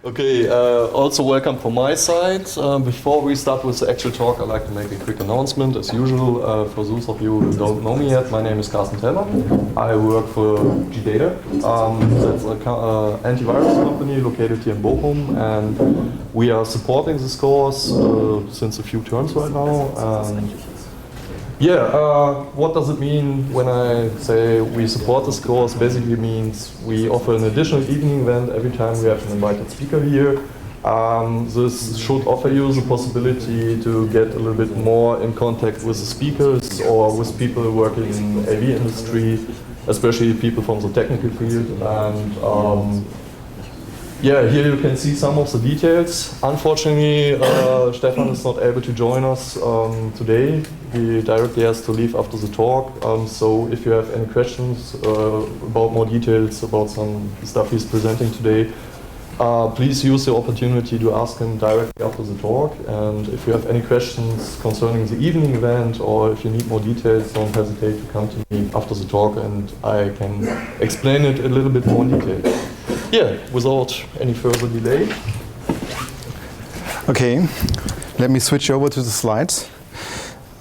Okay, also welcome from my side. Before we start with the actual talk, I'd like to make a quick announcement. As usual, for those of you who don't know me yet, my name is Carsten Teller. I work for GData. That's an antivirus company located here in Bochum, and we are supporting this course since a few terms right now. What does it mean when I say we support this course? Basically means we offer an additional evening event every time we have an invited speaker here. This should offer you the possibility to get a little bit more in contact with the speakers or with people working in the AV industry, especially people from the technical field. And here you can see some of the details. Unfortunately, Stefan is not able to join us today. He directly has to leave after the talk. So if you have any questions about more details about some stuff he's presenting today, please use the opportunity to ask him directly after the talk. And if you have any questions concerning the evening event or if you need more details, don't hesitate to come to me after the talk and I can explain it a little bit more in detail. Without any further delay. Okay, let me switch over to the slides.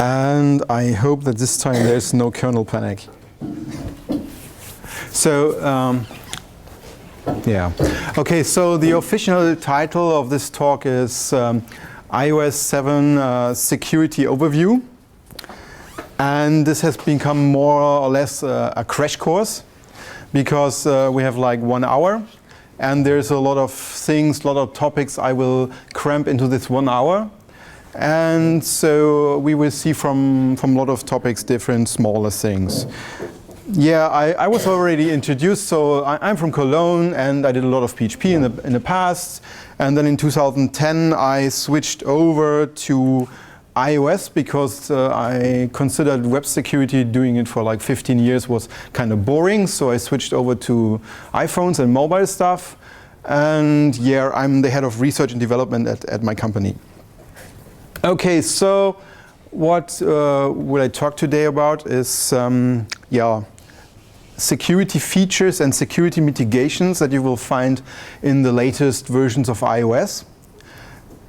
And I hope that this time there's no kernel panic. So, Okay, so the official title of this talk is iOS 7 Security Overview. And this has become more or less a crash course because we have like 1 hour. And there's a lot of things, a lot of topics I will cramp into this 1 hour. And so we will see from a lot of topics different smaller things. I was already introduced, so I'm from Cologne and I did a lot of PHP in the past. And then in 2010 I switched over to iOS because I considered web security, doing it for like 15 years was kind of boring. So I switched over to iPhones and mobile stuff. And I'm the head of research and development at my company. Okay, so what will I talk today about is security features and security mitigations that you will find in the latest versions of iOS.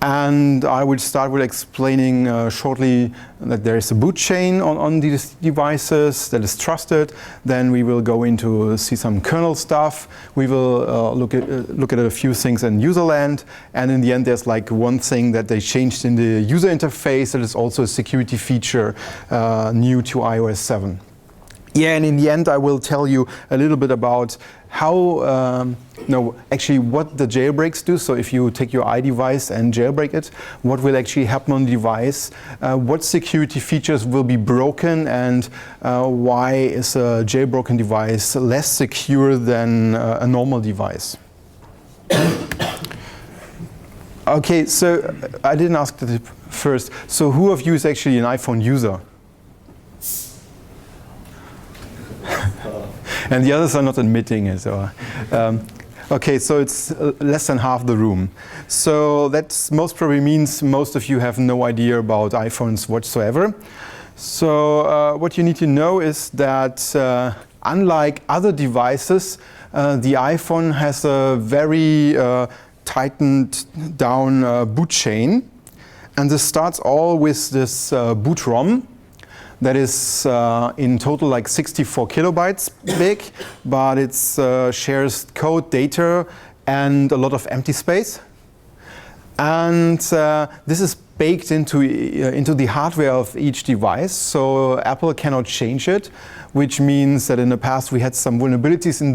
And I will start with explaining shortly that there is a boot chain on these devices that is trusted. Then we will go into see some kernel stuff. We will look at a few things in user land. And in the end, there's like one thing that they changed in the user interface that is also a security feature new to iOS 7. And in the end, I will tell you a little bit about how, what the jailbreaks do. So if you take your iDevice and jailbreak it, what will actually happen on the device, what security features will be broken, and why is a jailbroken device less secure than a normal device. Okay, so I didn't ask that first. So who of you is actually an iPhone user? And the others are not admitting it. So, okay, so it's less than half the room. So that most probably means most of you have no idea about iPhones whatsoever. So what you need to know is that unlike other devices, the iPhone has a very tightened down boot chain. And this starts all with this boot ROM. That is in total like 64 kilobytes big, but it shares code, data, and a lot of empty space. And this is baked into the hardware of each device, so Apple cannot change it, which means that in the past we had some vulnerabilities in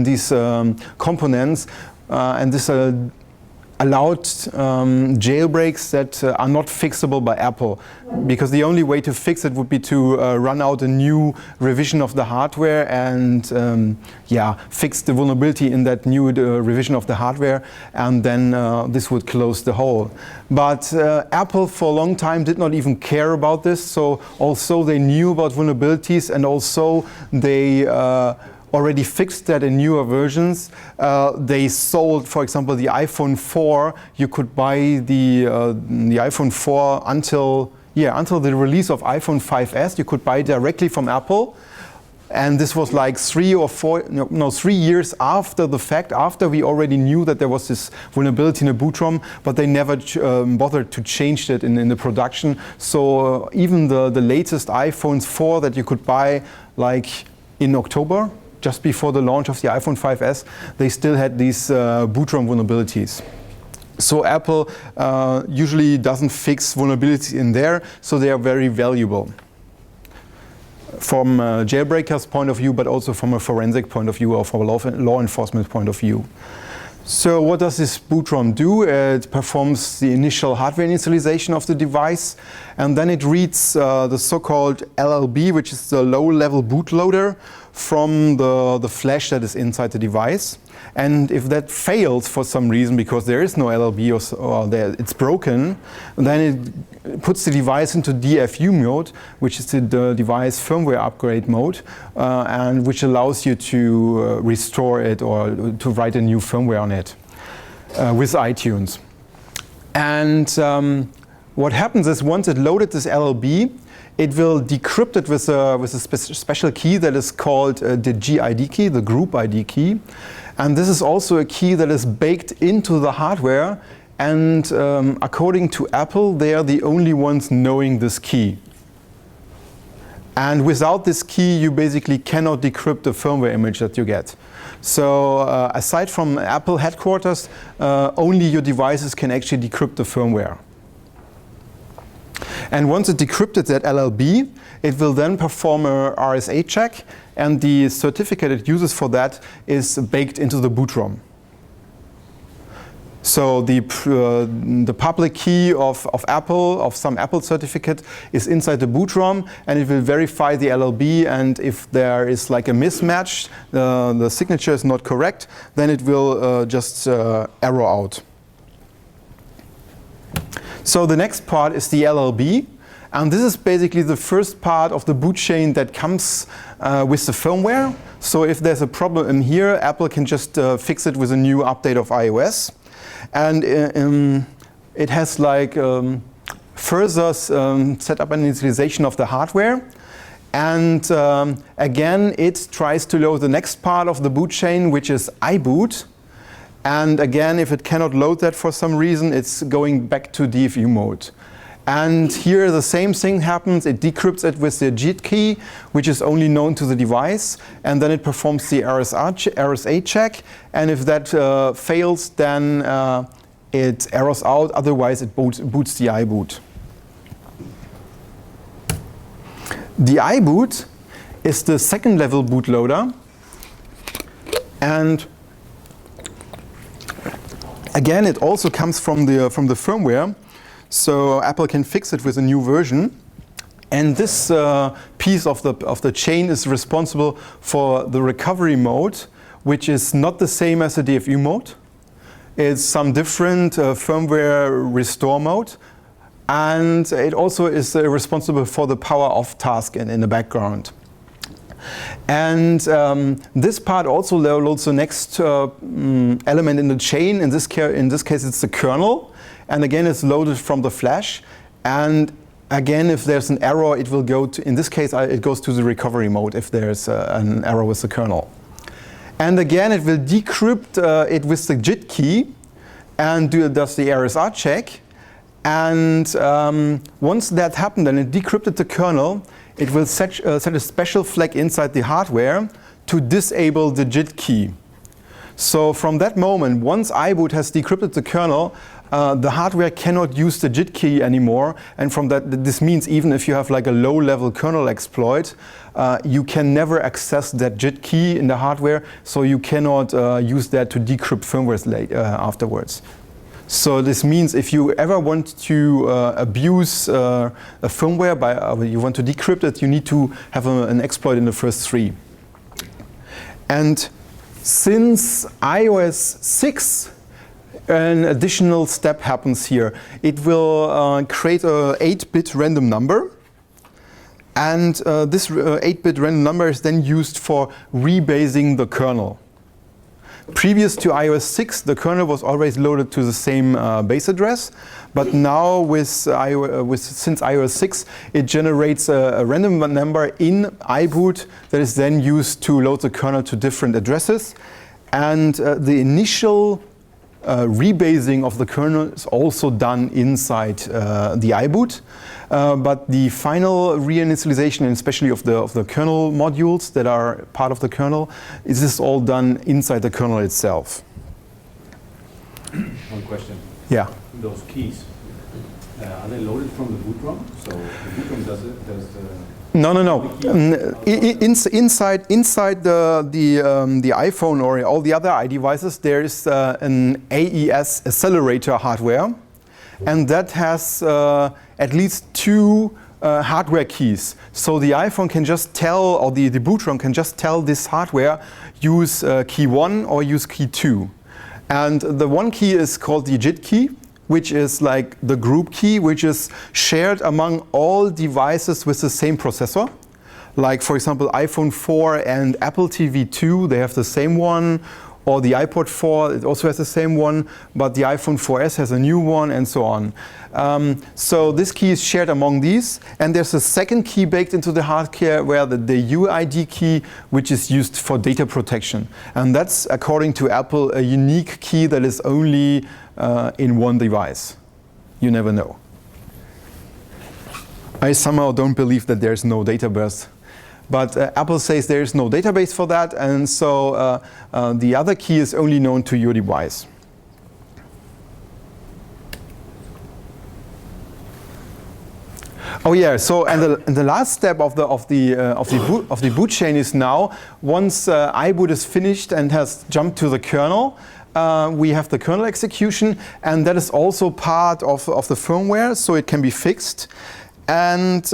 these components, and this allowed jailbreaks that are not fixable by Apple, because the only way to fix it would be to run out a new revision of the hardware and fix the vulnerability in that new revision of the hardware, and then this would close the hole. But Apple for a long time did not even care about this, so also they knew about vulnerabilities, and also they already fixed that in newer versions. They sold, for example, the iPhone 4. You could buy the iPhone 4 until the release of iPhone 5S. You could buy directly from Apple. And this was like 3 years after the fact, after we already knew that there was this vulnerability in the boot ROM, but they never bothered to change it in the production. So even the latest iPhones 4 that you could buy like in October, just before the launch of the iPhone 5S, they still had these boot ROM vulnerabilities. So Apple usually doesn't fix vulnerabilities in there, so they are very valuable. From a jailbreaker's point of view, but also from a forensic point of view or from a law enforcement point of view. So what does this boot ROM do? It performs the initial hardware initialization of the device, and then it reads the so-called LLB, which is the low-level bootloader, from the flash that is inside the device. And if that fails for some reason, because there is no LLB or it's broken, then it puts the device into DFU mode, which is the device firmware upgrade mode, and which allows you to restore it or to write a new firmware on it with iTunes. And what happens is once it loaded this LLB, it will decrypt it with a special key that is called the GID key, the group ID key. And this is also a key that is baked into the hardware. And according to Apple, they are the only ones knowing this key. And without this key, you basically cannot decrypt the firmware image that you get. So aside from Apple headquarters, only your devices can actually decrypt the firmware. And once it decrypted that LLB, it will then perform a RSA check, and the certificate it uses for that is baked into the boot ROM. So the public key of Apple, of some Apple certificate, is inside the boot ROM, and it will verify the LLB, and if there is like a mismatch, the signature is not correct, then it will just error out. So the next part is the LLB, and this is basically the first part of the boot chain that comes with the firmware. So if there's a problem in here, Apple can just fix it with a new update of iOS. And it has like further setup and initialization of the hardware. And again, it tries to load the next part of the boot chain, which is iBoot. And again, if it cannot load that for some reason, it's going back to DFU mode. And here the same thing happens. It decrypts it with the JIT key, which is only known to the device. And then it performs the RSA check. And if that fails, then it errors out. Otherwise, it boots the iBoot. The iBoot is the second level bootloader. And again, it also comes from the firmware, so Apple can fix it with a new version. And this piece of the chain is responsible for the recovery mode, which is not the same as the DFU mode. It's some different firmware restore mode, and it also is responsible for the power off task in the background. And this part also loads the next element in the chain. In this case, it's the kernel. And again, it's loaded from the flash. And again, if there's an error, it will go to, in this case, it goes to the recovery mode if there's an error with the kernel. And again, it will decrypt it with the JIT key and does the RSA check. And once that happened and it decrypted the kernel, it will set a special flag inside the hardware to disable the JIT key. So from that moment, once iBoot has decrypted the kernel, the hardware cannot use the JIT key anymore. And from that, this means even if you have like a low-level kernel exploit, you can never access that JIT key in the hardware, so you cannot use that to decrypt firmware afterwards. So this means if you ever want to abuse a firmware, you want to decrypt it, you need to have an exploit in the first 3. And since iOS 6, an additional step happens here. It will create a 8-bit random number. And this 8-bit random number is then used for rebasing the kernel. previous to iOS 6, the kernel was always loaded to the same base address. But now since iOS 6, it generates a random number in iBoot that is then used to load the kernel to different addresses. And the initial rebasing of the kernel is also done inside the iBoot. But the final reinitialization, and especially of the kernel modules that are part of the kernel, is this all done inside the kernel itself. One question. Yeah. Those keys, are they loaded from the boot ROM? So the boot ROM does the... No. Inside the iPhone or all the other iDevices, there is an AES accelerator hardware, and that has at least two hardware keys. So the iPhone can just tell, or the boot ROM can just tell this hardware, use key 1 or use key 2. And the one key is called the JIT key, which is like the group key, which is shared among all devices with the same processor. Like, for example, iPhone 4 and Apple TV 2, they have the same one. Or the iPod 4, it also has the same one, but the iPhone 4S has a new one, and so on. So this key is shared among these, and there's a second key baked into the hardware, where the UID key, which is used for data protection. And that's, according to Apple, a unique key that is only in one device. You never know. I somehow don't believe that there's no database. But Apple says there is no database for that, and so the other key is only known to your device. Oh yeah. So and the last step of the boot chain is now, once iBoot is finished and has jumped to the kernel, we have the kernel execution, and that is also part of the firmware, so it can be fixed. And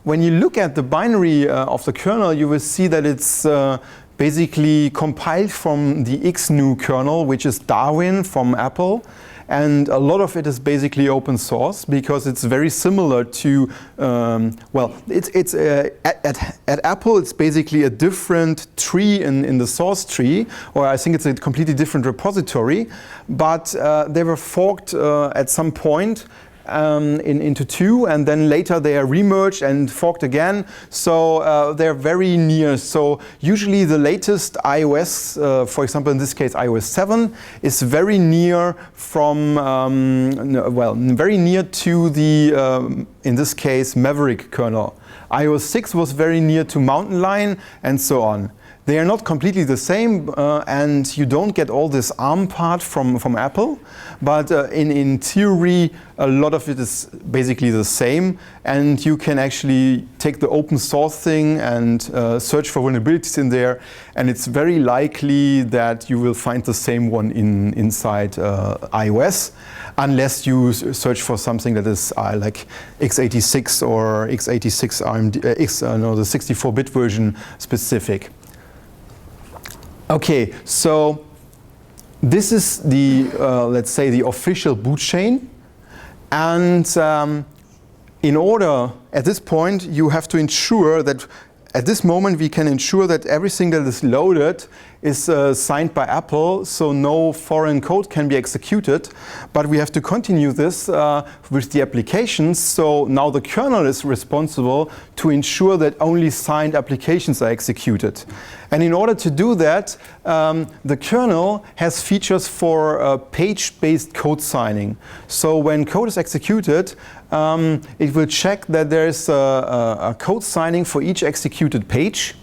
when you look at the binary of the kernel, you will see that it's basically compiled from the XGNU kernel, which is Darwin from Apple. And a lot of it is basically open source, because it's very similar to, at Apple, it's basically a different tree in the source tree, or I think it's a completely different repository. But they were forked at some point into two, and then later they are remerged and forked again. So they're very near. So usually the latest iOS, for example in this case iOS 7, is very near from, very near to the, in this case, Maverick kernel. iOS 6 was very near to Mountain Lion, and so on. They are not completely the same, and you don't get all this ARM part from Apple, but in theory, a lot of it is basically the same, and you can actually take the open source thing and search for vulnerabilities in there, and it's very likely that you will find the same one inside iOS, unless you search for something that is like x86 or x86 ARM, the 64-bit version specific. Okay, so this is the, let's say, the official boot chain. And in order, at this point, you have to ensure that at this moment we can ensure that everything that is loaded is signed by Apple, so no foreign code can be executed. But we have to continue this with the applications. So now the kernel is responsible to ensure that only signed applications are executed. And in order to do that, the kernel has features for page-based code signing. So when code is executed, it will check that there is a code signing for each executed page.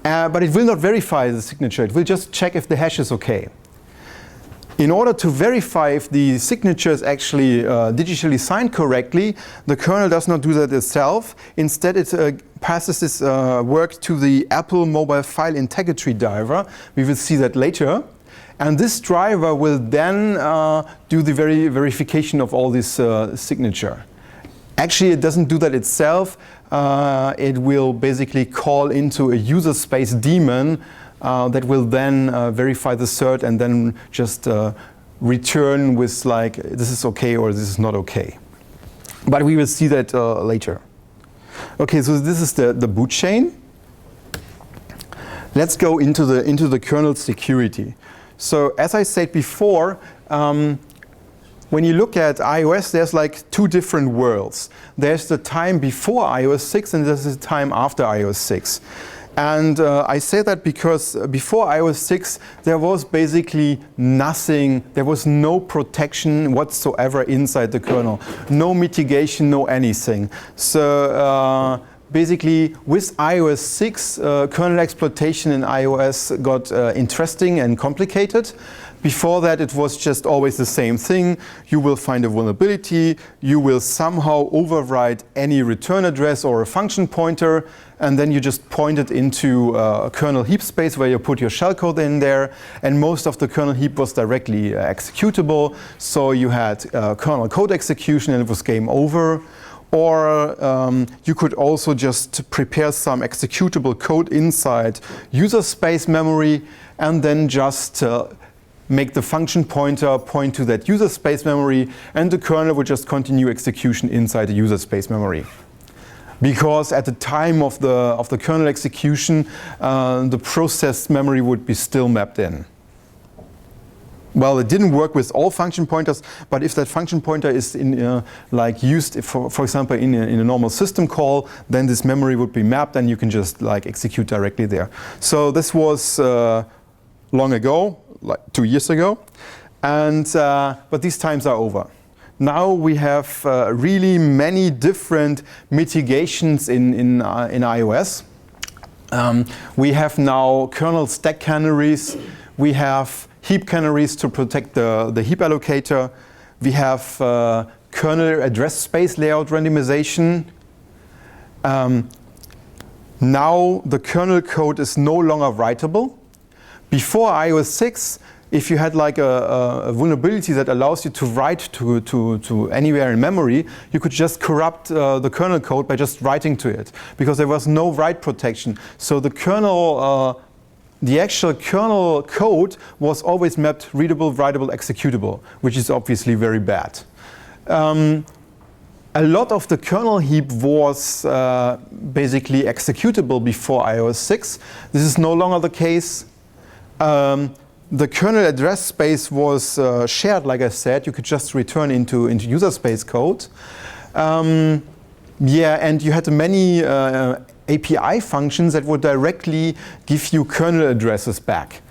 But it will not verify the signature. It will just check if the hash is okay. In order to verify if the signature is actually digitally signed correctly, the kernel does not do that itself. Instead, it passes this work to the Apple mobile file integrity driver. We will see that later. And this driver will then do the verification of all this signature. Actually, it doesn't do that itself. It will basically call into a user space daemon that will then verify the cert and then just return with like, this is okay or this is not okay. But we will see that later. Okay, so this is the boot chain. let's go into the kernel security. So as I said before, when you look at iOS, there's like two different worlds. There's the time before iOS 6 and there's the time after iOS 6. And I say that because before iOS 6, there was basically nothing, there was no protection whatsoever inside the kernel. No mitigation, no anything. So basically, with iOS 6, kernel exploitation in iOS got interesting and complicated. Before that, it was just always the same thing. You will find a vulnerability, you will somehow override any return address or a function pointer, and then you just point it into a kernel heap space where you put your shellcode in there, and most of the kernel heap was directly executable. So you had kernel code execution and it was game over. Or you could also just prepare some executable code inside user space memory and then just make the function pointer point to that user space memory, and the kernel would just continue execution inside the user space memory. Because at the time of the kernel execution, the processed memory would be still mapped in. Well, it didn't work with all function pointers, but if that function pointer is used, for example, in a normal system call, then this memory would be mapped and you can just execute directly there. So this was long ago, like 2 years ago, and but these times are over. Now we have really many different mitigations in iOS. We have now kernel stack canaries. We have heap canaries to protect the heap allocator. We have kernel address space layout randomization. Now the kernel code is no longer writable. Before iOS 6, if you had like a vulnerability that allows you to write to anywhere in memory, you could just corrupt the kernel code by just writing to it, because there was no write protection. So the kernel, the actual kernel code was always mapped readable, writable, executable, which is obviously very bad. A lot of the kernel heap was basically executable before iOS 6. This is no longer the case. The kernel address space was shared, like I said. You could just return into user space code. Yeah, and you had many API functions that would directly give you kernel addresses back.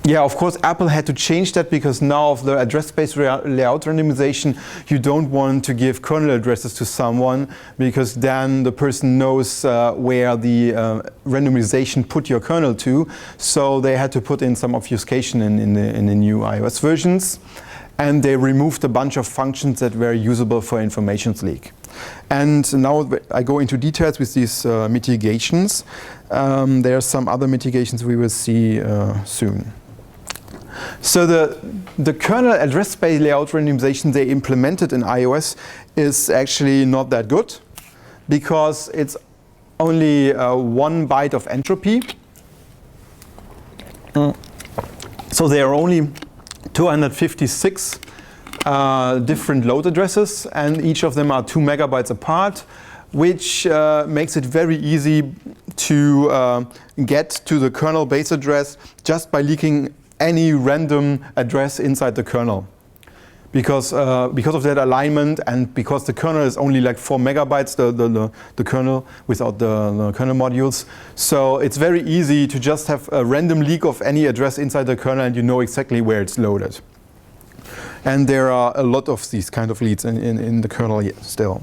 Yeah, of course, Apple had to change that because now of the address space layout randomization, you don't want to give kernel addresses to someone, because then the person knows where the randomization put your kernel to. So they had to put in some obfuscation in the new iOS versions. And they removed a bunch of functions that were usable for informations leak. And now I go into details with these mitigations. There are some other mitigations we will see soon. So the kernel address space layout randomization they implemented in iOS is actually not that good, because it's only 1 byte of entropy. So there are only 256 different load addresses, and each of them are 2 megabytes apart, which makes it very easy to get to the kernel base address just by leaking any random address inside the kernel. Because of that alignment, and because the kernel is only like 4 megabytes, the kernel without the kernel modules. So it's very easy to just have a random leak of any address inside the kernel and you know exactly where it's loaded. And there are a lot of these kind of leaks in the kernel still.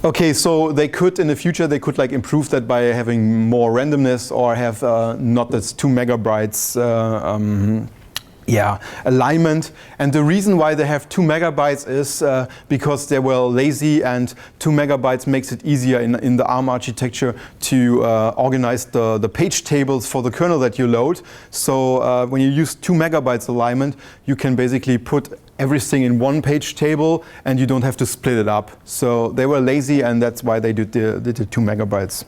Okay, so they could, in the future, they could like improve that by having more randomness, or have not this 2 megabytes alignment. And the reason why they have 2 megabytes is because they were lazy, and 2 megabytes makes it easier in the ARM architecture to organize the page tables for the kernel that you load. So when you use 2 megabytes alignment, you can basically put everything in one page table and you don't have to split it up. So they were lazy, and that's why they did the 2 megabytes.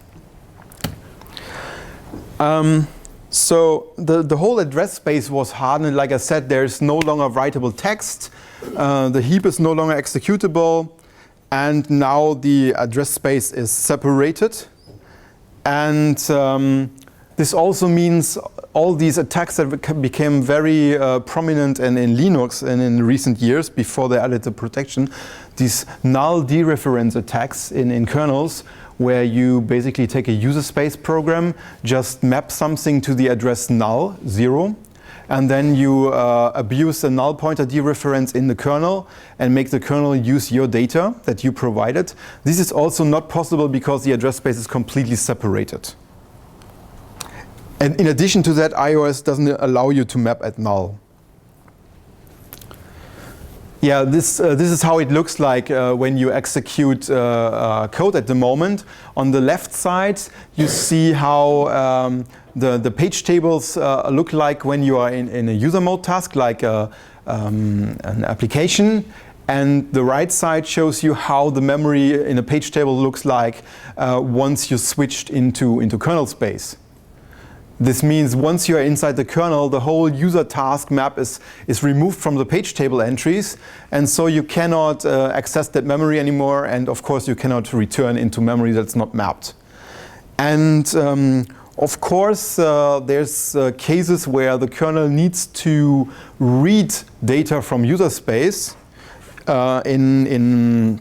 So the whole address space was hardened. Like I said, there's no longer writable text. The heap is no longer executable. And now the address space is separated. And this also means all these attacks that became very prominent in Linux and in recent years before they added the protection, these null dereference attacks in kernels, where you basically take a user space program, just map something to the address null, 0, and then you abuse the null pointer dereference in the kernel and make the kernel use your data that you provided. This is also not possible because the address space is completely separated. And in addition to that, iOS doesn't allow you to map at null. Yeah, this is how it looks like when you execute code at the moment. On the left side, you see how the page tables look like when you are in a user mode task, like an application. And the right side shows you how the memory in a page table looks like once you switched into kernel space. This means once you are inside the kernel, the whole user task map is removed from the page table entries, and so you cannot access that memory anymore, and of course you cannot return into memory that's not mapped. And of course there's cases where the kernel needs to read data from user space in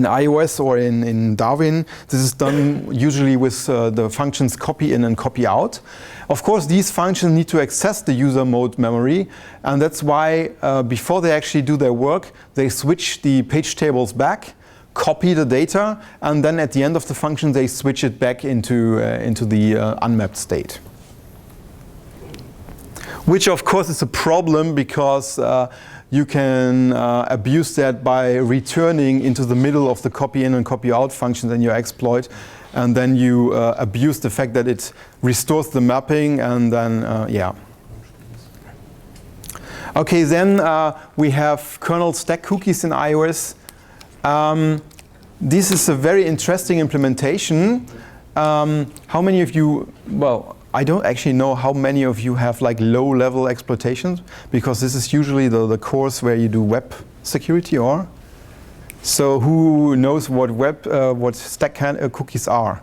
iOS or in Darwin. This is done usually with the functions copy in and copy out. Of course, these functions need to access the user mode memory, and that's why before they actually do their work, they switch the page tables back, copy the data, and then at the end of the function they switch it back into the unmapped state. Which of course is a problem because you can abuse that by returning into the middle of the copy in and copy out functions in your exploit, and then you abuse the fact that it restores the mapping, and then yeah. Okay, then we have kernel stack cookies in iOS. This is a very interesting implementation. How many of you, well, I don't actually know how many of you have like low-level exploitations, because this is usually the course where you do web security, or? So who knows what stack cookies are?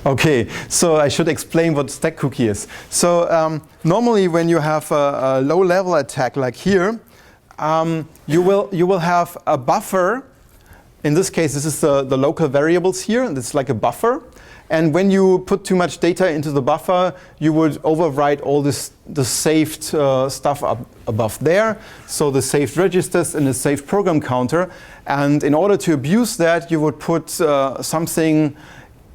Okay, so I should explain what stack cookie is. So normally when you have a low-level attack like here, you will have a buffer. In this case, this is the local variables here, and it's like a buffer. And when you put too much data into the buffer, you would overwrite all the saved stuff up above there. So the saved registers and the saved program counter. And in order to abuse that, you would put something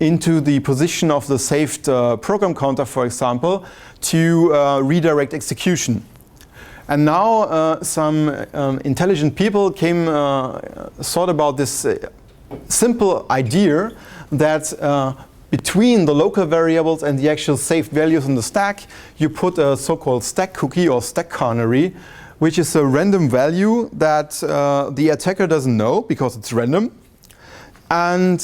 into the position of the saved program counter, for example, to redirect execution. And now some intelligent people thought about this simple idea that between the local variables and the actual saved values in the stack, you put a so-called stack cookie or stack canary, which is a random value that the attacker doesn't know because it's random. And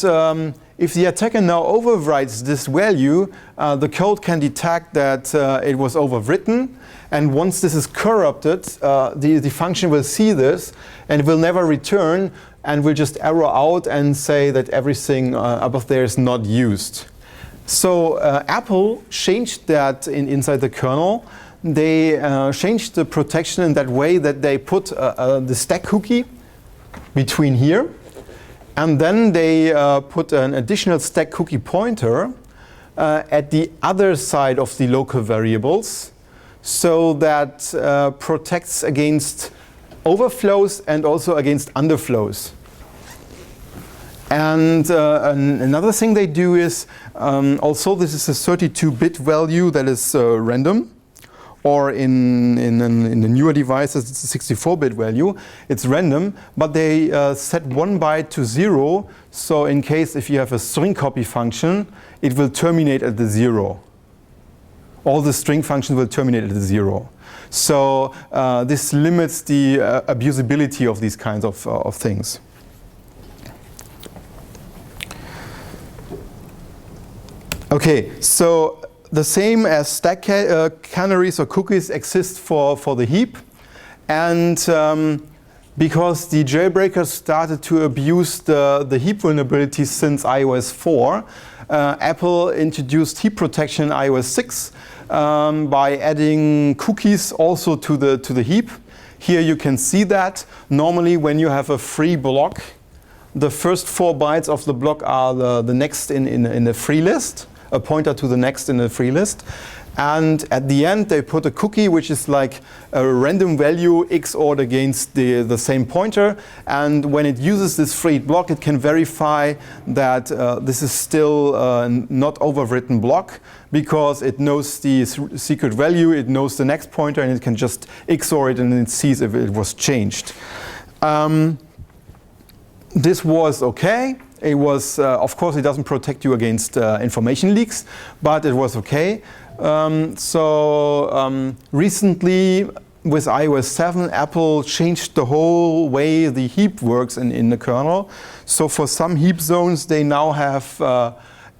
if the attacker now overwrites this value, the code can detect that it was overwritten. And once this is corrupted, the function will see this and will never return, and will just error out and say that everything above there is not used. So Apple changed that inside the kernel. They changed the protection in that way that they put the stack cookie between here, and then they put an additional stack cookie pointer at the other side of the local variables, so that protects against overflows and also against underflows. And another thing they do is, also this is a 32-bit value that is random, or in the newer devices it's a 64-bit value. It's random, but they set 1 byte to 0, so in case if you have a string copy function, it will terminate at the 0. All the string functions will terminate at the 0. So this limits the abusability of these kinds of things. Okay, so the same as stack canaries or cookies exist for the heap, and because the jailbreakers started to abuse the heap vulnerabilities since iOS 4. Apple introduced heap protection in iOS 6 by adding cookies also to the heap. Here you can see that. Normally when you have a free block, the first 4 bytes of the block are the next in the free list, a pointer to the next in the free list. And at the end they put a cookie which is like a random value XORed against the same pointer, and when it uses this freed block it can verify that this is still not overwritten block, because it knows the secret value, it knows the next pointer, and it can just XOR it and it sees if it was changed. This was okay. It was, of course, it doesn't protect you against information leaks, but it was okay. Recently, with iOS 7, Apple changed the whole way the heap works in the kernel. So for some heap zones, they now have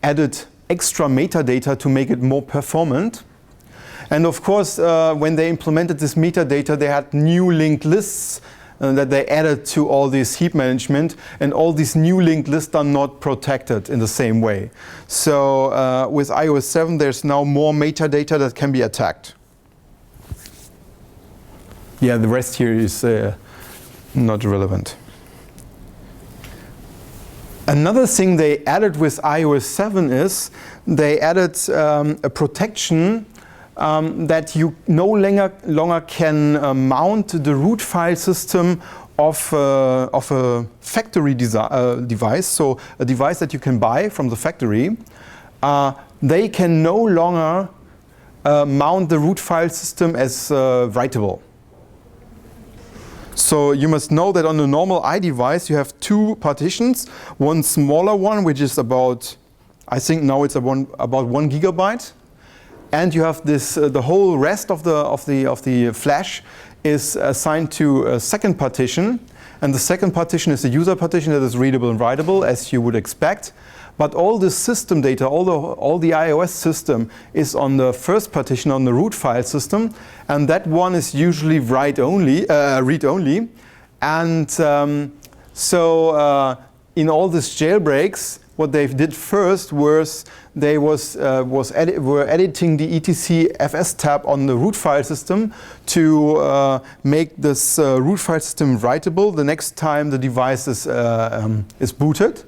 added extra metadata to make it more performant. And of course, when they implemented this metadata, they had new linked lists that they added to all this heap management, and all these new linked lists are not protected in the same way. So with iOS 7 there's now more metadata that can be attacked. Yeah, the rest here is not relevant. Another thing they added with iOS 7 is they added a protection that you no longer can mount the root file system of a factory device, so a device that you can buy from the factory. They can no longer mount the root file system as writable. So you must know that on a normal iDevice you have 2 partitions, one smaller one which is about, I think now it's about 1 gigabyte. And you have this, the whole rest of the flash is assigned to a second partition, and the second partition is the user partition that is readable and writable, as you would expect. But all the system data, all the iOS system is on the first partition, on the root file system, and that one is usually read only. And in all these jailbreaks, what they did first was they were editing the etc fs tab on the root file system to make this root file system writable the next time the device is booted.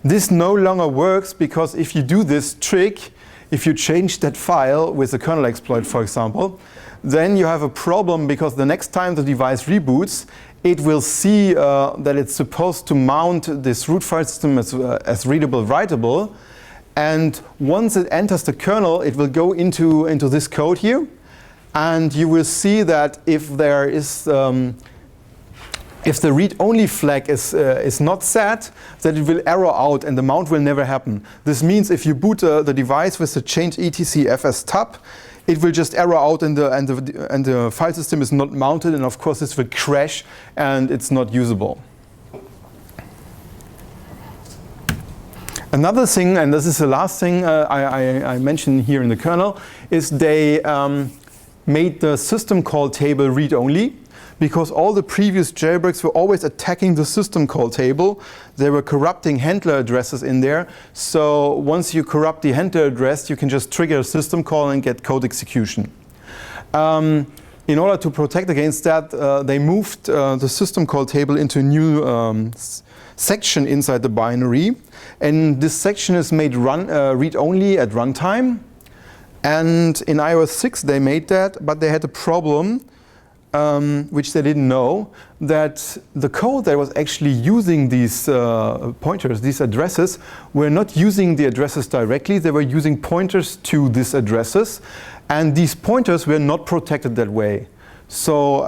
This no longer works, because if you do this trick, if you change that file with a kernel exploit, for example, then you have a problem, because the next time the device reboots, it will see that it's supposed to mount this root file system as readable, writable, and once it enters the kernel, it will go into this code here, and you will see that if there is if the read-only flag is not set, that it will error out and the mount will never happen. This means if you boot the device with the change etc fs tab, it will just error out and the file system is not mounted, and of course this will crash and it's not usable. Another thing, and this is the last thing I mentioned here in the kernel, is they made the system call table read-only, because all the previous jailbreaks were always attacking the system call table. They were corrupting handler addresses in there. So once you corrupt the handler address, you can just trigger a system call and get code execution. In order to protect against that, they moved the system call table into a new section inside the binary. And this section is made read-only at runtime. And in iOS 6 they made that, but they had a problem, which they didn't know, that the code that was actually using these pointers, these addresses, were not using the addresses directly. They were using pointers to these addresses, and these pointers were not protected that way. So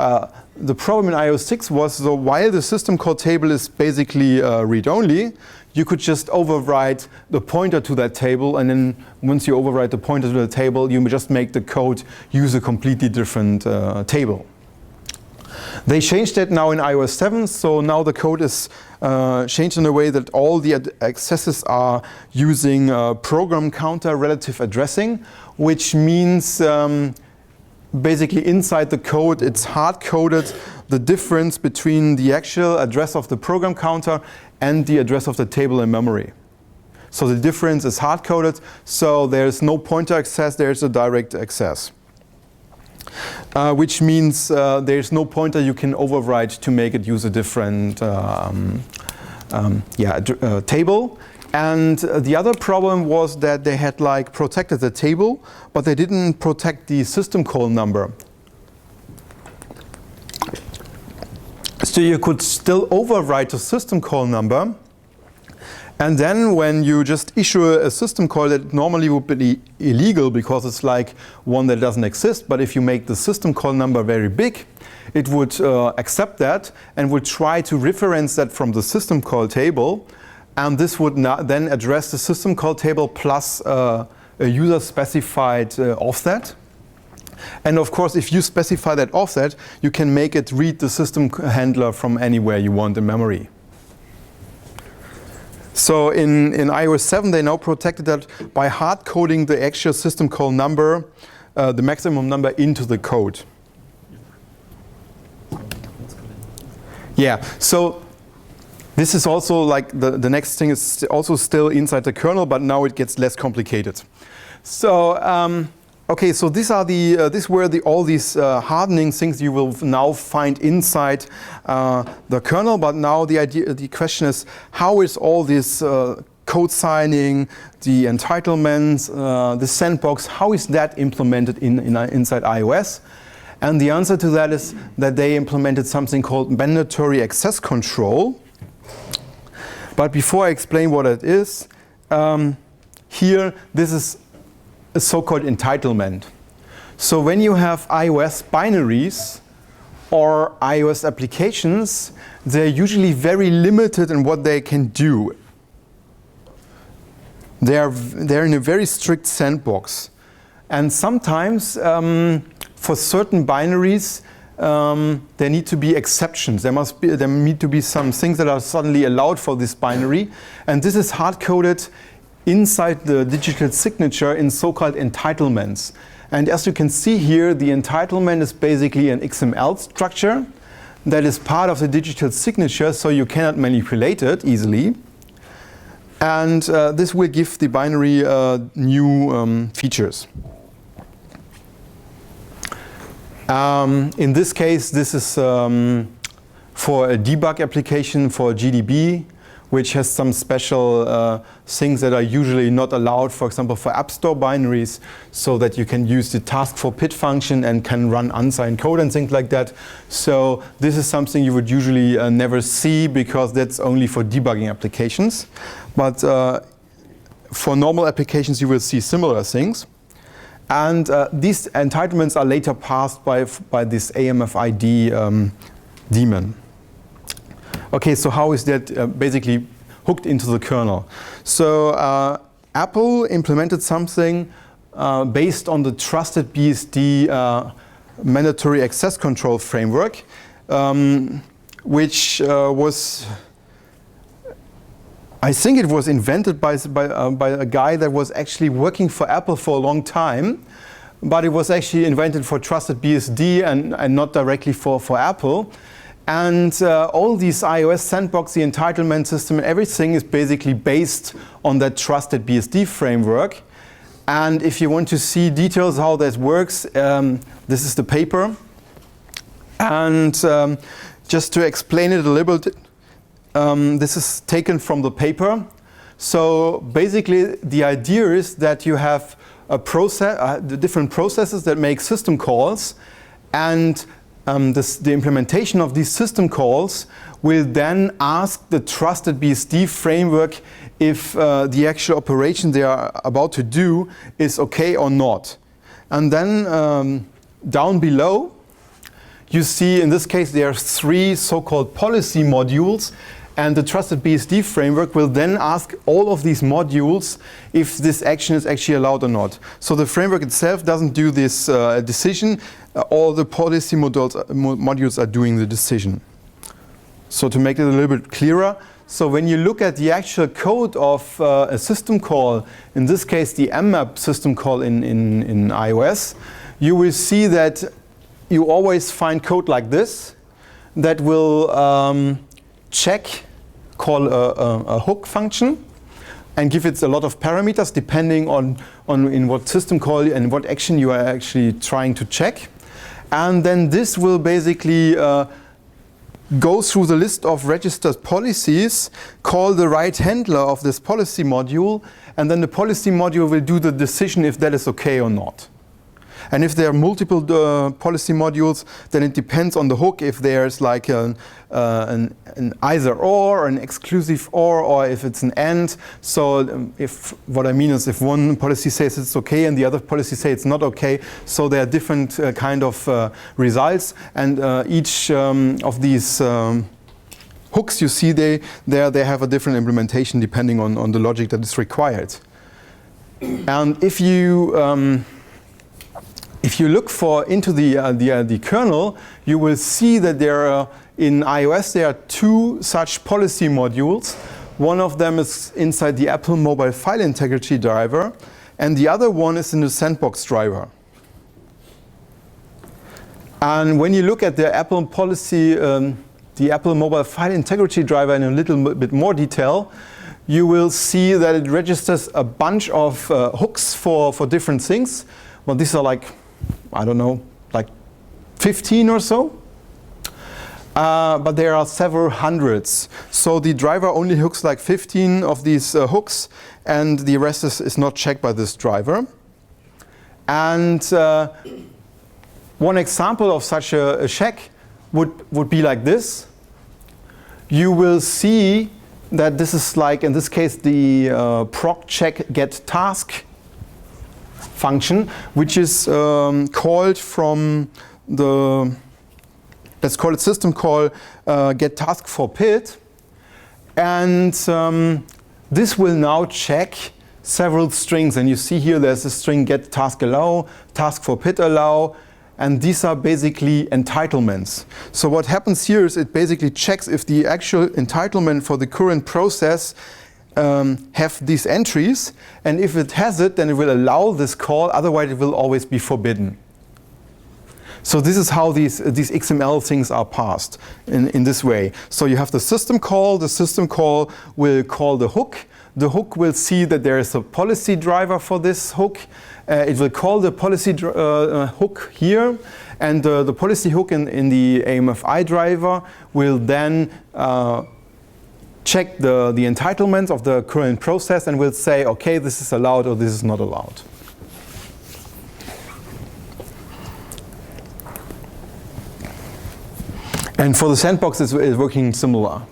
the problem in iOS 6 was, so while the system call table is basically read-only, you could just overwrite the pointer to that table, and then once you overwrite the pointer to the table, you just make the code use a completely different table. They changed that now in iOS 7, so now the code is changed in a way that all the accesses are using program counter relative addressing, which means basically inside the code it's hard-coded the difference between the actual address of the program counter and the address of the table in memory. So the difference is hard-coded, so there's no pointer access, there's a direct access. Which means there's no pointer you can overwrite to make it use a different table. And the other problem was that they had like protected the table, but they didn't protect the system call number. So you could still overwrite the system call number, and then when you just issue a system call that normally would be illegal because it's like one that doesn't exist, but if you make the system call number very big, it would accept that and would try to reference that from the system call table, and this would then address the system call table plus a user specified offset. And of course, if you specify that offset, you can make it read the system handler from anywhere you want in memory. So in iOS 7, they now protected that by hard coding the actual system call number, the maximum number, into the code. Yeah, so this is also like the next thing is also still inside the kernel, but now it gets less complicated. So okay, so these are these were all these hardening things you will now find inside the kernel. But now the question is, how is all this code signing, the entitlements, the sandbox, how is that implemented inside iOS? And the answer to that is that they implemented something called mandatory access control. But before I explain what it is, here this is a so-called entitlement. So when you have iOS binaries or iOS applications, they're usually very limited in what they can do. They're in a very strict sandbox. And sometimes for certain binaries there need to be exceptions. There need to be some things that are suddenly allowed for this binary, and this is hard-coded inside the digital signature in so-called entitlements. And as you can see here, the entitlement is basically an XML structure that is part of the digital signature, so you cannot manipulate it easily. And this will give the binary new features. In this case, this is for a debug application for GDB, which has some special things that are usually not allowed, for example, for App Store binaries, so that you can use the task for PID function and can run unsigned code and things like that. So this is something you would usually never see, because that's only for debugging applications. But for normal applications, you will see similar things. And these entitlements are later passed by this AMFID daemon. Okay, so how is that basically hooked into the kernel? So Apple implemented something based on the trusted BSD mandatory access control framework, which was, I think it was invented by a guy that was actually working for Apple for a long time, but it was actually invented for trusted BSD and not directly for Apple. And all these iOS sandbox, the entitlement system, everything is basically based on that trusted BSD framework. And if you want to see details how that works, this is the paper. And just to explain it a little bit, this is taken from the paper. So basically the idea is that you have a process, the different processes that make system calls, and the implementation of these system calls will then ask the trusted BSD framework if the actual operation they are about to do is okay or not. And then down below, you see in this case there are 3 so-called policy modules, and the trusted BSD framework will then ask all of these modules if this action is actually allowed or not. So the framework itself doesn't do this decision. All the policy modules are doing the decision. So to make it a little bit clearer, so when you look at the actual code of a system call, in this case the mmap system call in iOS, you will see that you always find code like this, that will check, call a hook function, and give it a lot of parameters depending on in what system call and what action you are actually trying to check. And then this will basically go through the list of registered policies, call the right handler of this policy module, and then the policy module will do the decision if that is okay or not. And if there are multiple policy modules, then it depends on the hook if there's like an either or, an exclusive or if it's an and. So if what I mean is if one policy says it's okay and the other policy says it's not okay, so there are different kind of results, and each of these hooks you see they have a different implementation depending on the logic that is required. And if you look into the kernel, you will see that in iOS there are two such policy modules. One of them is inside the Apple Mobile File Integrity driver, and the other one is in the Sandbox driver. And when you look at the Apple Mobile File Integrity driver in a little bit more detail, you will see that it registers a bunch of hooks for different things. Well, these are like, I don't know, like 15 or so. But there are several hundreds. So the driver only hooks like 15 of these hooks, and the rest is not checked by this driver. And one example of such a check would be like this. You will see that this is like, in this case, the proc check get task function, which is called from the, let's call it system call get task for PID. And this will now check several strings. And you see here there's a string get task allow, task for PID allow, and these are basically entitlements. So what happens here is it basically checks if the actual entitlement for the current process have these entries, and if it has it, then it will allow this call, otherwise it will always be forbidden. So this is how these XML things are passed in this way. So you have the system call will call the hook will see that there is a policy driver for this hook. It will call the policy hook here, and the policy hook in the AMFI driver will then check the entitlements of the current process and will say, okay, this is allowed or this is not allowed. And for the sandbox, it's working similar.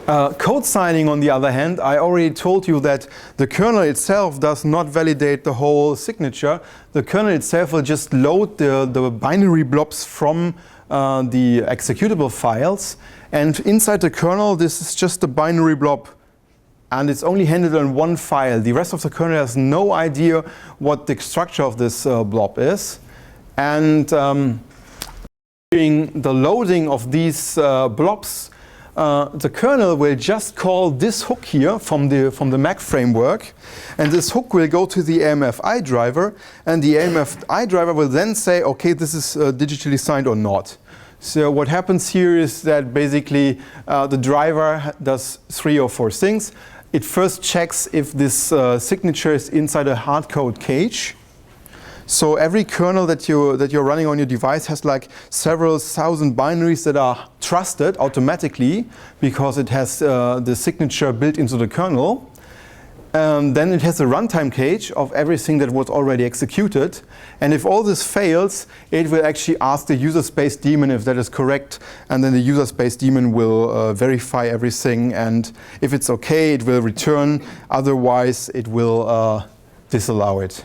Code signing, on the other hand, I already told you that the kernel itself does not validate the whole signature. The kernel itself will just load the binary blobs from the executable files. And inside the kernel, this is just a binary blob. And it's only handled on one file. The rest of the kernel has no idea what the structure of this blob is. And during the loading of these blobs, the kernel will just call this hook here from the Mac framework, and this hook will go to the AMFI driver, and the AMFI driver will then say, okay, this is digitally signed or not. So what happens here is that basically the driver does 3 or 4 things. It first checks if this signature is inside a hardcode cache. So every kernel that you're running on your device has like several thousand binaries that are trusted automatically because it has the signature built into the kernel. Then it has a runtime cache of everything that was already executed. And if all this fails, it will actually ask the user space daemon if that is correct. And then the user space daemon will verify everything. And if it's okay, it will return. Otherwise, it will disallow it.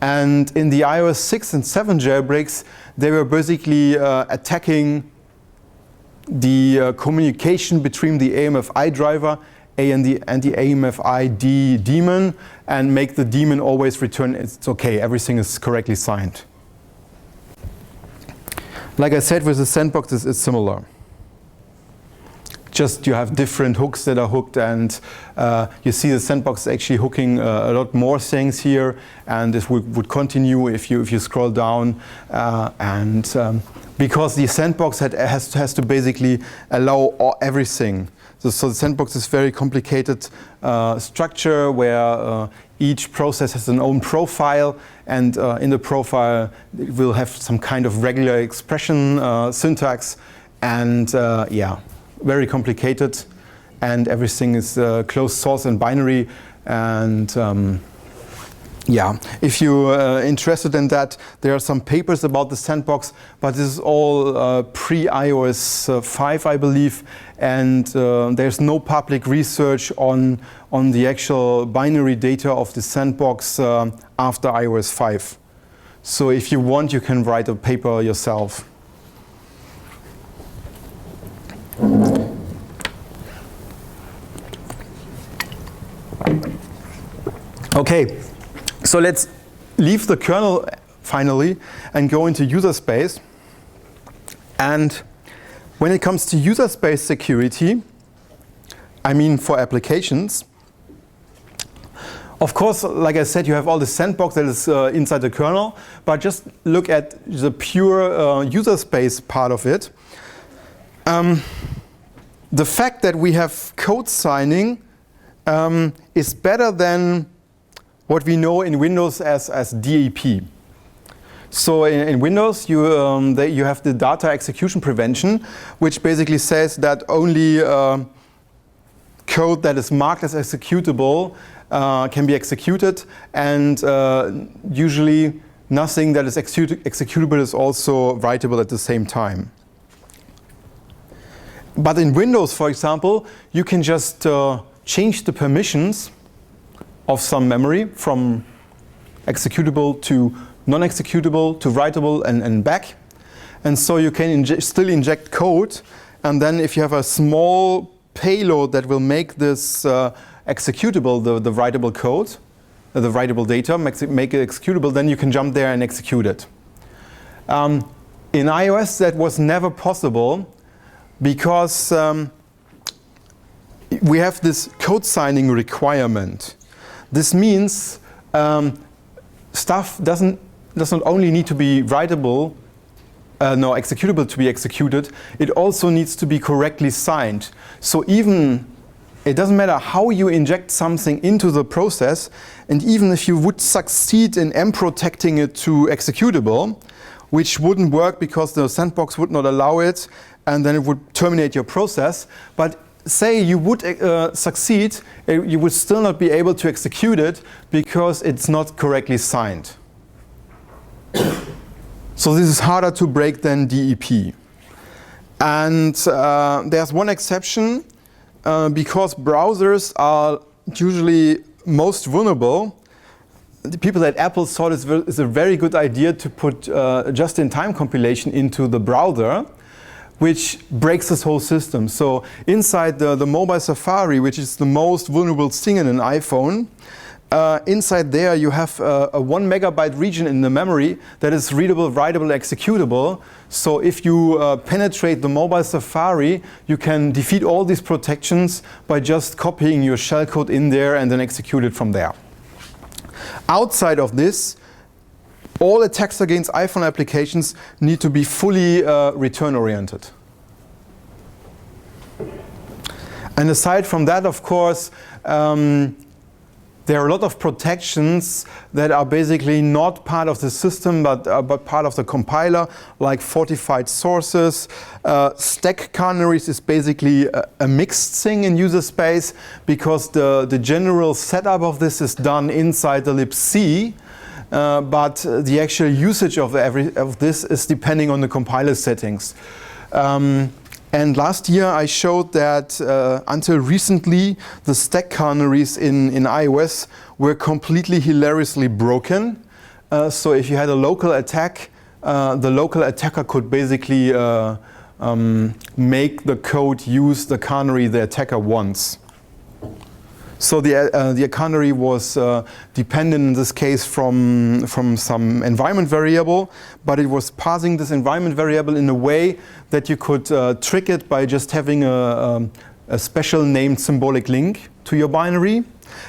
And in the iOS 6 and 7 jailbreaks, they were basically attacking the communication between the AMFI driver and the AMFI daemon, and make the daemon always return it's okay, everything is correctly signed. Like I said, with the sandbox, it's similar. Just you have different hooks that are hooked, and you see the sandbox actually hooking a lot more things here, and this would continue if you scroll down. because the sandbox has to basically allow everything. So the sandbox is very complicated structure where each process has an own profile, and in the profile it will have some kind of regular expression syntax, and yeah, very complicated, and everything is closed source and binary, and yeah, if you're interested in that, there are some papers about the sandbox, but this is all pre-iOS 5, I believe, and there's no public research on the actual binary data of the sandbox after iOS 5. So if you want, you can write a paper yourself. Okay. So let's leave the kernel finally and go into user space. And when it comes to user space security, I mean for applications, of course, like I said, you have all the sandbox that is inside the kernel, but just look at the pure user space part of it. The fact that we have code signing is better than what we know in Windows as DEP. So in Windows, you have the data execution prevention, which basically says that only code that is marked as executable can be executed, and usually nothing that is executable is also writable at the same time. But in Windows, for example, you can just change the permissions of some memory from executable to non-executable to writable and back. And so you can still inject code, and then if you have a small payload that will make this executable, the writable code, the writable data, make it executable, then you can jump there and execute it. In iOS that was never possible because we have this code signing requirement. This means stuff does not only need to be writable, executable to be executed, it also needs to be correctly signed. So even, it doesn't matter how you inject something into the process, and even if you would succeed in protecting it to executable, which wouldn't work because the sandbox would not allow it, and then it would terminate your process, but say you would succeed, you would still not be able to execute it because it's not correctly signed. So this is harder to break than DEP. And there's one exception, because browsers are usually most vulnerable. The people at Apple thought it's a very good idea to put just-in-time compilation into the browser, which breaks this whole system. So inside the mobile Safari, which is the most vulnerable thing in an iPhone, inside there you have a 1 megabyte region in the memory that is readable, writable, executable. So if you penetrate the mobile Safari, you can defeat all these protections by just copying your shellcode in there and then execute it from there. Outside of this, all attacks against iPhone applications need to be fully return-oriented. And aside from that, of course, there are a lot of protections that are basically not part of the system, but part of the compiler, like fortified sources. Stack canaries is basically a mixed thing in user space, because the general setup of this is done inside the libc. But the actual usage of this is depending on the compiler settings. And last year I showed that until recently the stack canaries in iOS were completely hilariously broken. So if you had a local attack, the local attacker could basically make the code use the canary the attacker wants. So the canary was dependent in this case from some environment variable, but it was parsing this environment variable in a way that you could trick it by just having a special named symbolic link to your binary,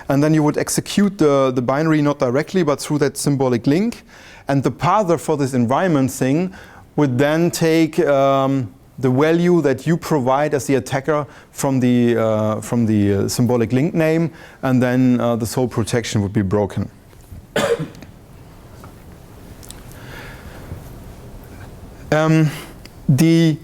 and then you would execute the binary not directly but through that symbolic link, and the parser for this environment thing would then take the value that you provide as the attacker from the symbolic link name, and then this whole protection would be broken. The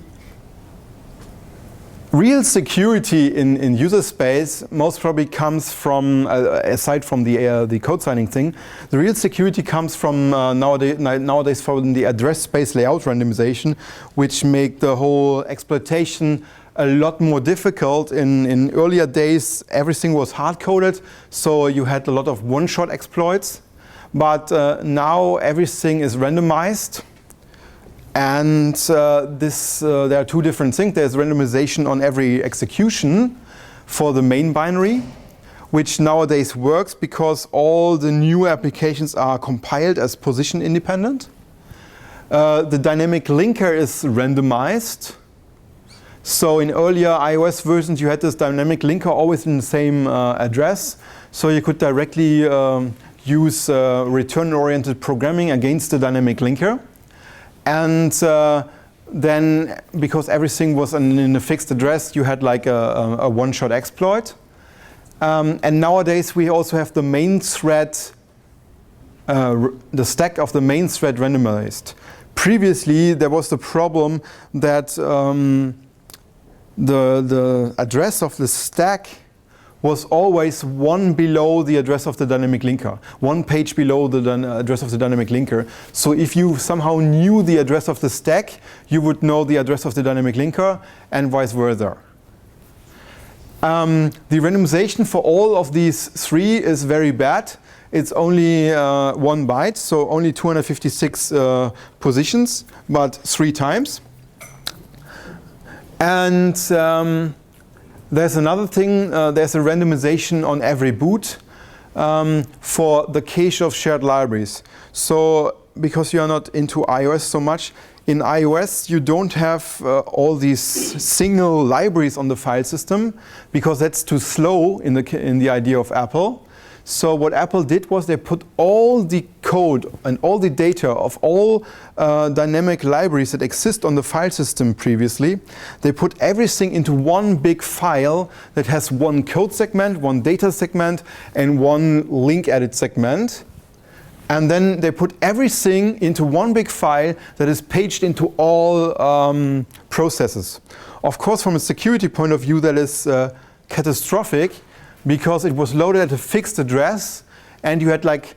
real security in user space most probably comes from, aside from the code signing thing, the real security comes from nowadays from the address space layout randomization, which make the whole exploitation a lot more difficult. In earlier days, everything was hard-coded, so you had a lot of one-shot exploits. But now everything is randomized. And there are two different things. There's randomization on every execution for the main binary, which nowadays works because all the new applications are compiled as position independent. The dynamic linker is randomized. So in earlier iOS versions, you had this dynamic linker always in the same address. So you could directly use return-oriented programming against the dynamic linker. And then, because everything was in a fixed address, you had like a one-shot exploit. And nowadays, we also have the main thread, the stack of the main thread randomized. Previously, there was the problem that the address of the stack was always one below the address of the dynamic linker, one page below the address of the dynamic linker. So if you somehow knew the address of the stack, you would know the address of the dynamic linker, and vice versa. The randomization for all of these three is very bad. It's only 1 byte, so only 256 positions, but 3 times. And there's another thing, there's a randomization on every boot for the cache of shared libraries. So, because you are not into iOS so much, in iOS you don't have all these single libraries on the file system, because that's too slow in the idea of Apple. So what Apple did was they put all the code and all the data of all dynamic libraries that exist on the file system previously. They put everything into one big file that has one code segment, one data segment, and one link edit segment. And then they put everything into one big file that is paged into all processes. Of course, from a security point of view, that is catastrophic, because it was loaded at a fixed address, and you had like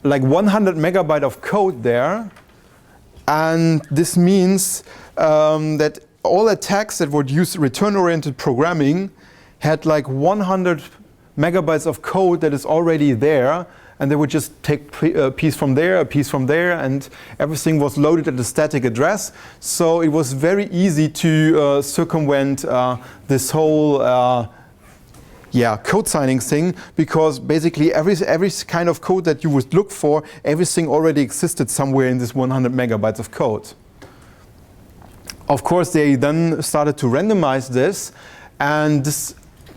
100 megabyte of code there. And this means that all attacks that would use return-oriented programming had like 100 megabytes of code that is already there, and they would just take a piece from there, a piece from there, and everything was loaded at a static address. So it was very easy to circumvent this whole code signing thing, because basically every kind of code that you would look for, everything already existed somewhere in this 100 megabytes of code. Of course, they then started to randomize this, and this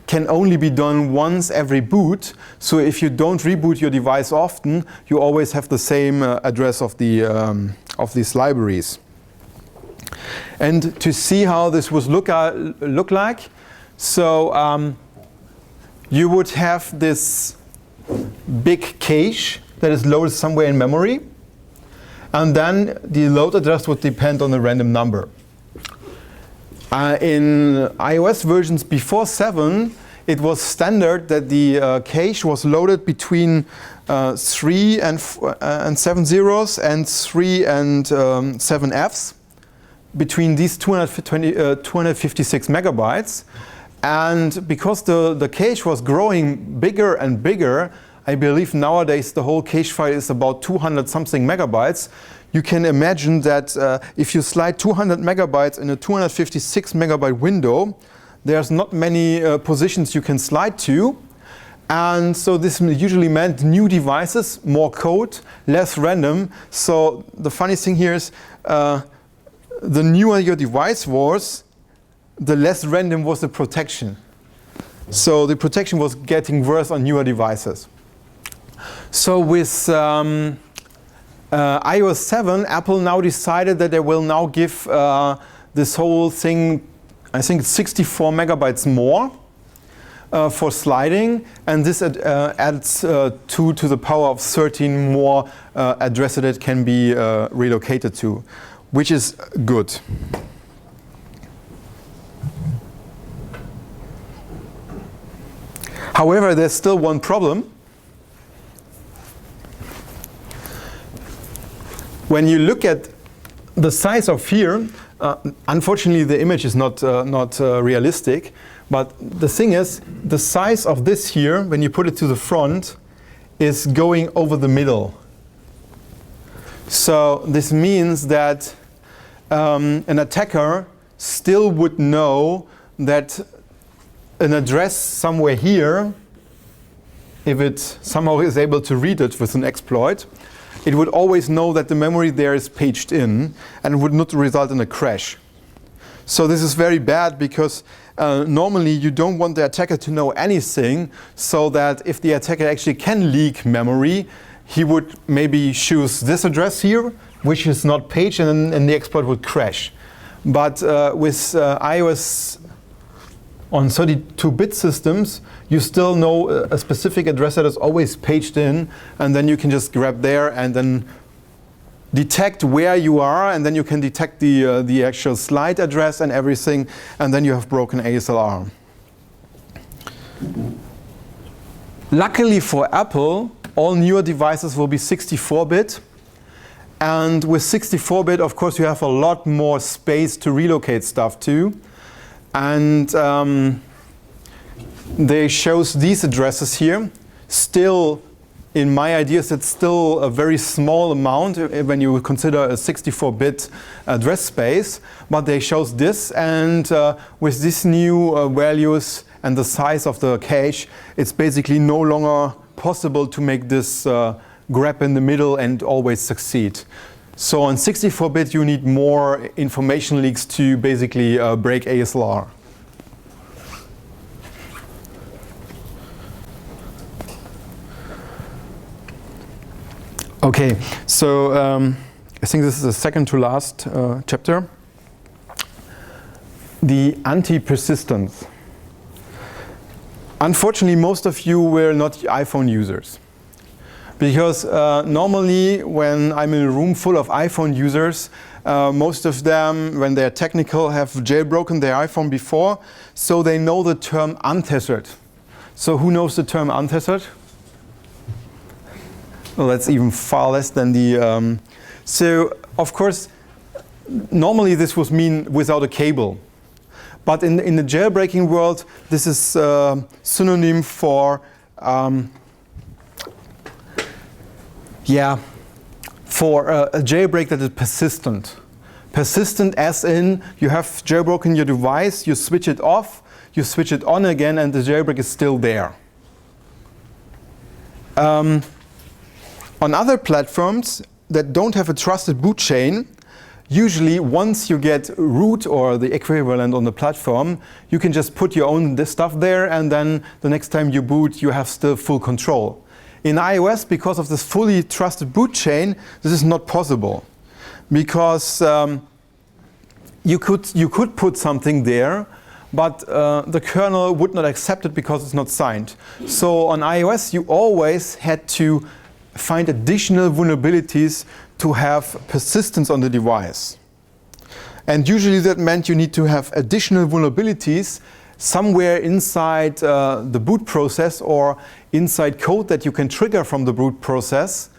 can only be done once every boot. So if you don't reboot your device often, you always have the same address of these libraries. And to see how this would look like, so you would have this big cache that is loaded somewhere in memory, and then the load address would depend on a random number. In iOS versions before 7, it was standard that the cache was loaded between 3 and 7 zeros and 3 and 7 Fs, between these 256 megabytes. And because the cache was growing bigger and bigger, I believe nowadays the whole cache file is about 200 something megabytes. You can imagine that if you slide 200 megabytes in a 256 megabyte window, there's not many positions you can slide to. And so this usually meant new devices, more code, less random. So the funny thing here is the newer your device was, the less random was the protection. So the protection was getting worse on newer devices. So with iOS 7, Apple now decided that they will now give this whole thing, I think it's 64 megabytes more for sliding, and this adds 2 to the power of 13 more addresses that can be relocated to, which is good. However, there's still one problem. When you look at the size of here, unfortunately the image is not realistic, but the thing is, the size of this here, when you put it to the front, is going over the middle. So this means that an attacker still would know that an address somewhere here, if it somehow is able to read it with an exploit, it would always know that the memory there is paged in and would not result in a crash. So this is very bad because normally you don't want the attacker to know anything, so that if the attacker actually can leak memory, he would maybe choose this address here, which is not paged, and the exploit would crash. But with iOS on 32-bit systems, you still know a specific address that is always paged in, and then you can just grab there and then detect where you are, and then you can detect the actual slide address and everything, and then you have broken ASLR. Luckily for Apple, all newer devices will be 64-bit. And with 64-bit, of course, you have a lot more space to relocate stuff to. And they shows these addresses here. Still, in my ideas, it's still a very small amount when you consider a 64-bit address space. But they shows this, and with these new values and the size of the cache, it's basically no longer possible to make this grab in the middle and always succeed. So on 64-bit, you need more information leaks to basically break ASLR. Okay, so I think this is the second to last chapter. The anti-persistence. Unfortunately, most of you were not iPhone users. Because normally when I'm in a room full of iPhone users, most of them, when they're technical, have jailbroken their iPhone before, so they know the term untethered. So who knows the term untethered? Well, that's even far less than the... So, of course, normally this would mean without a cable. But in the jailbreaking world, this is synonym for... for a jailbreak that is persistent. Persistent as in you have jailbroken your device, you switch it off, you switch it on again, and the jailbreak is still there. On other platforms that don't have a trusted boot chain, usually once you get root or the equivalent on the platform, you can just put your own stuff there, and then the next time you boot, you have still full control. In iOS, because of this fully trusted boot chain, this is not possible. Because you could put something there, but the kernel would not accept it because it's not signed. So on iOS, you always had to find additional vulnerabilities to have persistence on the device. And usually that meant you need to have additional vulnerabilities somewhere inside the boot process or inside code that you can trigger from the boot process.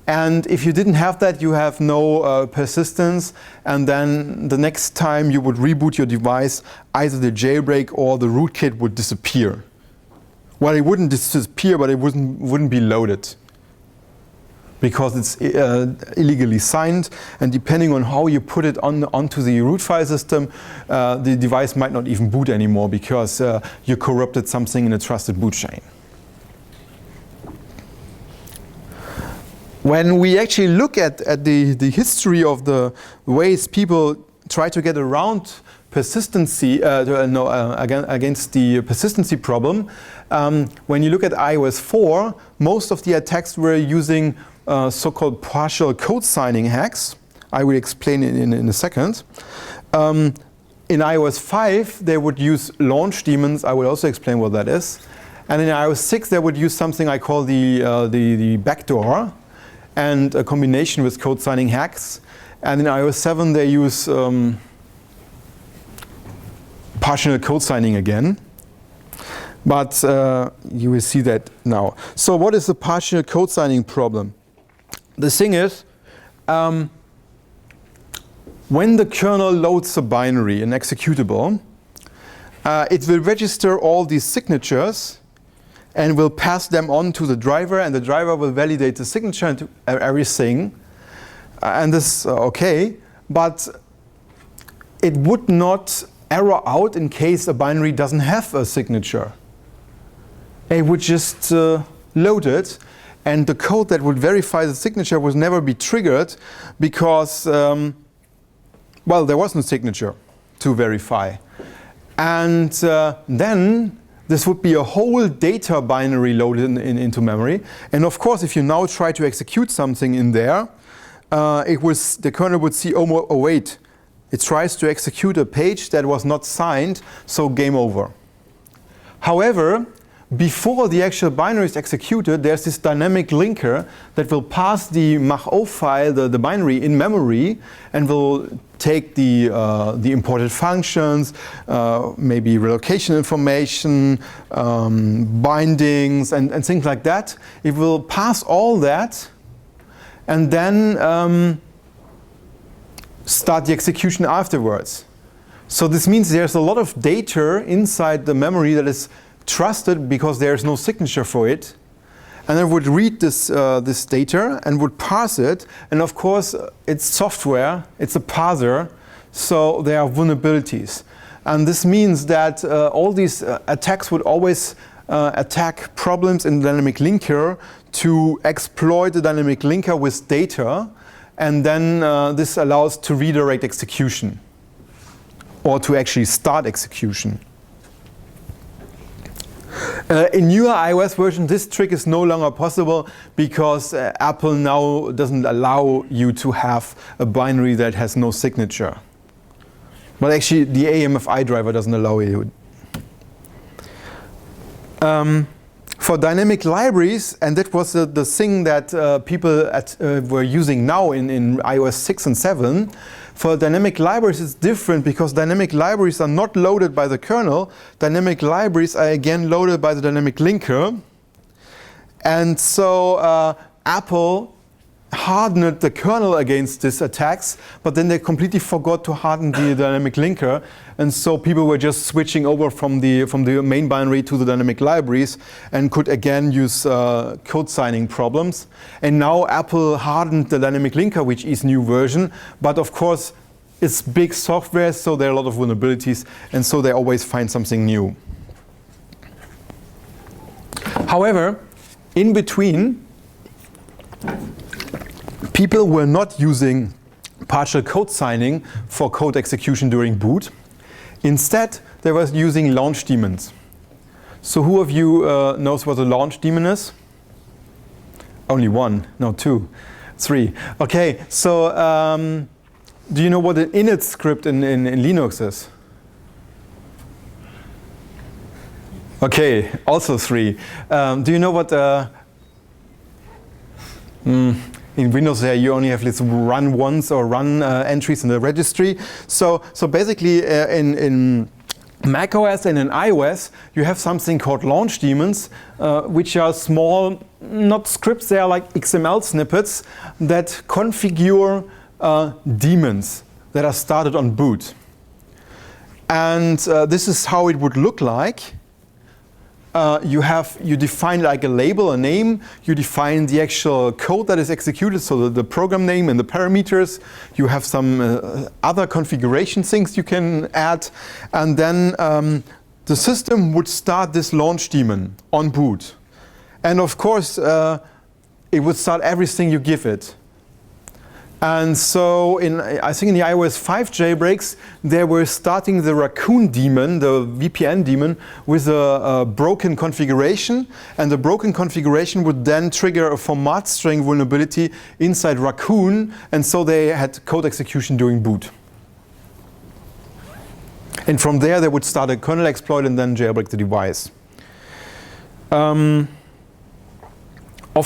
And if you didn't have that, you have no persistence, and then the next time you would reboot your device, either the jailbreak or the rootkit would disappear. Well, it wouldn't disappear, but it wouldn't be loaded, because it's illegally signed, and depending on how you put it onto the root file system, the device might not even boot anymore because you corrupted something in a trusted boot chain. When we actually look at the history of the ways people try to get around persistency, against the persistency problem, when you look at iOS 4, most of the attacks were using so-called partial code signing hacks. I will explain it in a second. In iOS 5, they would use launch daemons. I will also explain what that is. And in iOS 6, they would use something I call the backdoor, and a combination with code signing hacks. And in iOS 7, they use partial code signing again. But you will see that now. So what is the partial code signing problem? The thing is, when the kernel loads a binary, an executable, it will register all these signatures and will pass them on to the driver, and the driver will validate the signature and everything. And this, okay, but it would not error out in case a binary doesn't have a signature. It would just load it, and the code that would verify the signature would never be triggered because well, there was no signature to verify. And then this would be a whole data binary loaded into memory. And of course, if you now try to execute something in there, the kernel would see, oh wait, it tries to execute a page that was not signed, so game over. However, before the actual binary is executed, there's this dynamic linker that will pass the mach-o file, the binary, in memory, and will take the imported functions, maybe relocation information, bindings, and things like that. It will pass all that, and then start the execution afterwards. So this means there's a lot of data inside the memory that is trusted because there's no signature for it, and it would read this data and would parse it, and of course it's software, it's a parser, so there are vulnerabilities. And this means that all these attacks would always attack problems in the dynamic linker to exploit the dynamic linker with data, and then this allows to redirect execution or to actually start execution. In newer iOS version, this trick is no longer possible because Apple now doesn't allow you to have a binary that has no signature. But actually, the AMFI driver doesn't allow you. For dynamic libraries, and that was the thing that people were using now in iOS 6 and 7, for dynamic libraries it's different because dynamic libraries are not loaded by the kernel. Dynamic libraries are again loaded by the dynamic linker. And so Apple hardened the kernel against these attacks, but then they completely forgot to harden the dynamic linker, and so people were just switching over from the main binary to the dynamic libraries and could again use code signing problems. And now Apple hardened the dynamic linker, which is new version, but of course it's big software, so there are a lot of vulnerabilities, and so they always find something new. However, in between, people were not using partial code signing for code execution during boot. Instead, they were using launch daemons. So who of you knows what a launch daemon is? Only one, no, two, three. Okay, so do you know what an init script in Linux is? Okay, also three. Do you know what in Windows there you only have this run once or run entries in the registry. So basically in macOS and in iOS you have something called launch daemons, which are small, not scripts, they are like XML snippets that configure daemons that are started on boot. And this is how it would look like. You define like a label, a name, you define the actual code that is executed, so the program name and the parameters, you have some other configuration things you can add, and then the system would start this launch daemon on boot. And of course, it would start everything you give it. And so I think in the iOS 5 jailbreaks, they were starting the Raccoon daemon, the VPN daemon, with a broken configuration. And the broken configuration would then trigger a format string vulnerability inside Raccoon. And so they had code execution during boot. And from there, they would start a kernel exploit and then jailbreak the device. Of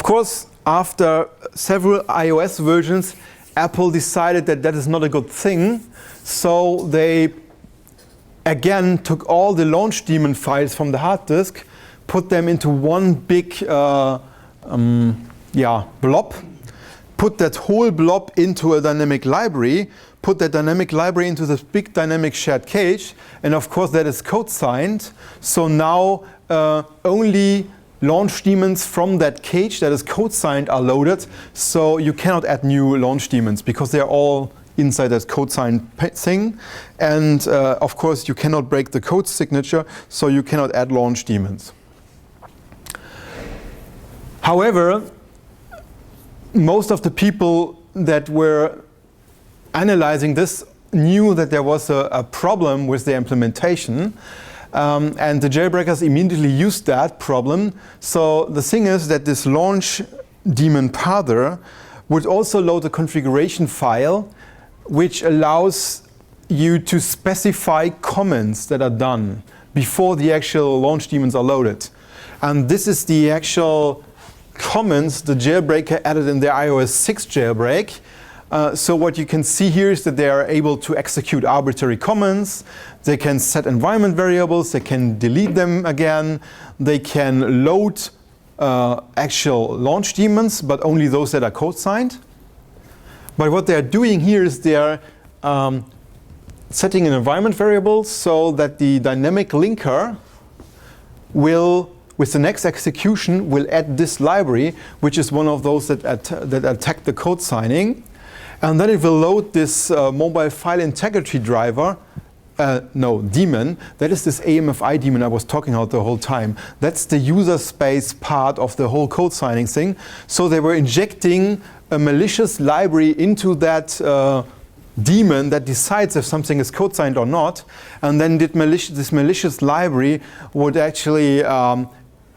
course, after several iOS versions, Apple decided that that is not a good thing. So they, again, took all the launch daemon files from the hard disk, put them into one big blob, put that whole blob into a dynamic library, put that dynamic library into this big dynamic shared cache, and of course that is code signed. So now only launch daemons from that cache that is code signed are loaded. So you cannot add new launch daemons because they're all inside that code signed thing. And of course you cannot break the code signature, so you cannot add launch daemons. However, most of the people that were analyzing this knew that there was a problem with the implementation. And the jailbreakers immediately used that problem. So the thing is that this launch daemon parser would also load a configuration file which allows you to specify comments that are done before the actual launch daemons are loaded. And this is the actual comments the jailbreaker added in their iOS 6 jailbreak. So what you can see here is that they are able to execute arbitrary comments. They can set environment variables. They can delete them again. They can load actual launch daemons, but only those that are code signed. But what they're doing here is they're setting an environment variable so that the dynamic linker will, with the next execution, will add this library, which is one of those that attack the code signing. And then it will load this mobile file integrity driver, daemon. That is this AMFI daemon I was talking about the whole time. That's the user space part of the whole code signing thing. So they were injecting a malicious library into that daemon that decides if something is code signed or not. And then this malicious library would actually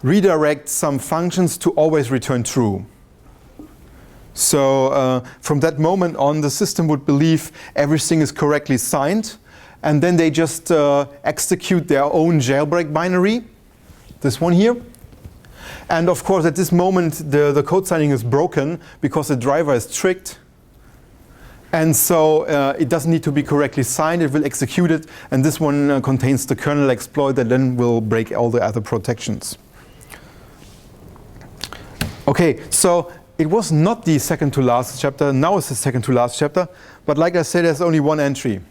redirect some functions to always return true. So from that moment on, the system would believe everything is correctly signed, and then they just execute their own jailbreak binary, this one here. And of course, at this moment, the code signing is broken because the driver is tricked. And so it doesn't need to be correctly signed. It will execute it, and this one contains the kernel exploit that then will break all the other protections. Okay, so it was not the second to last chapter. Now it's the second to last chapter. But like I said, there's only one entry.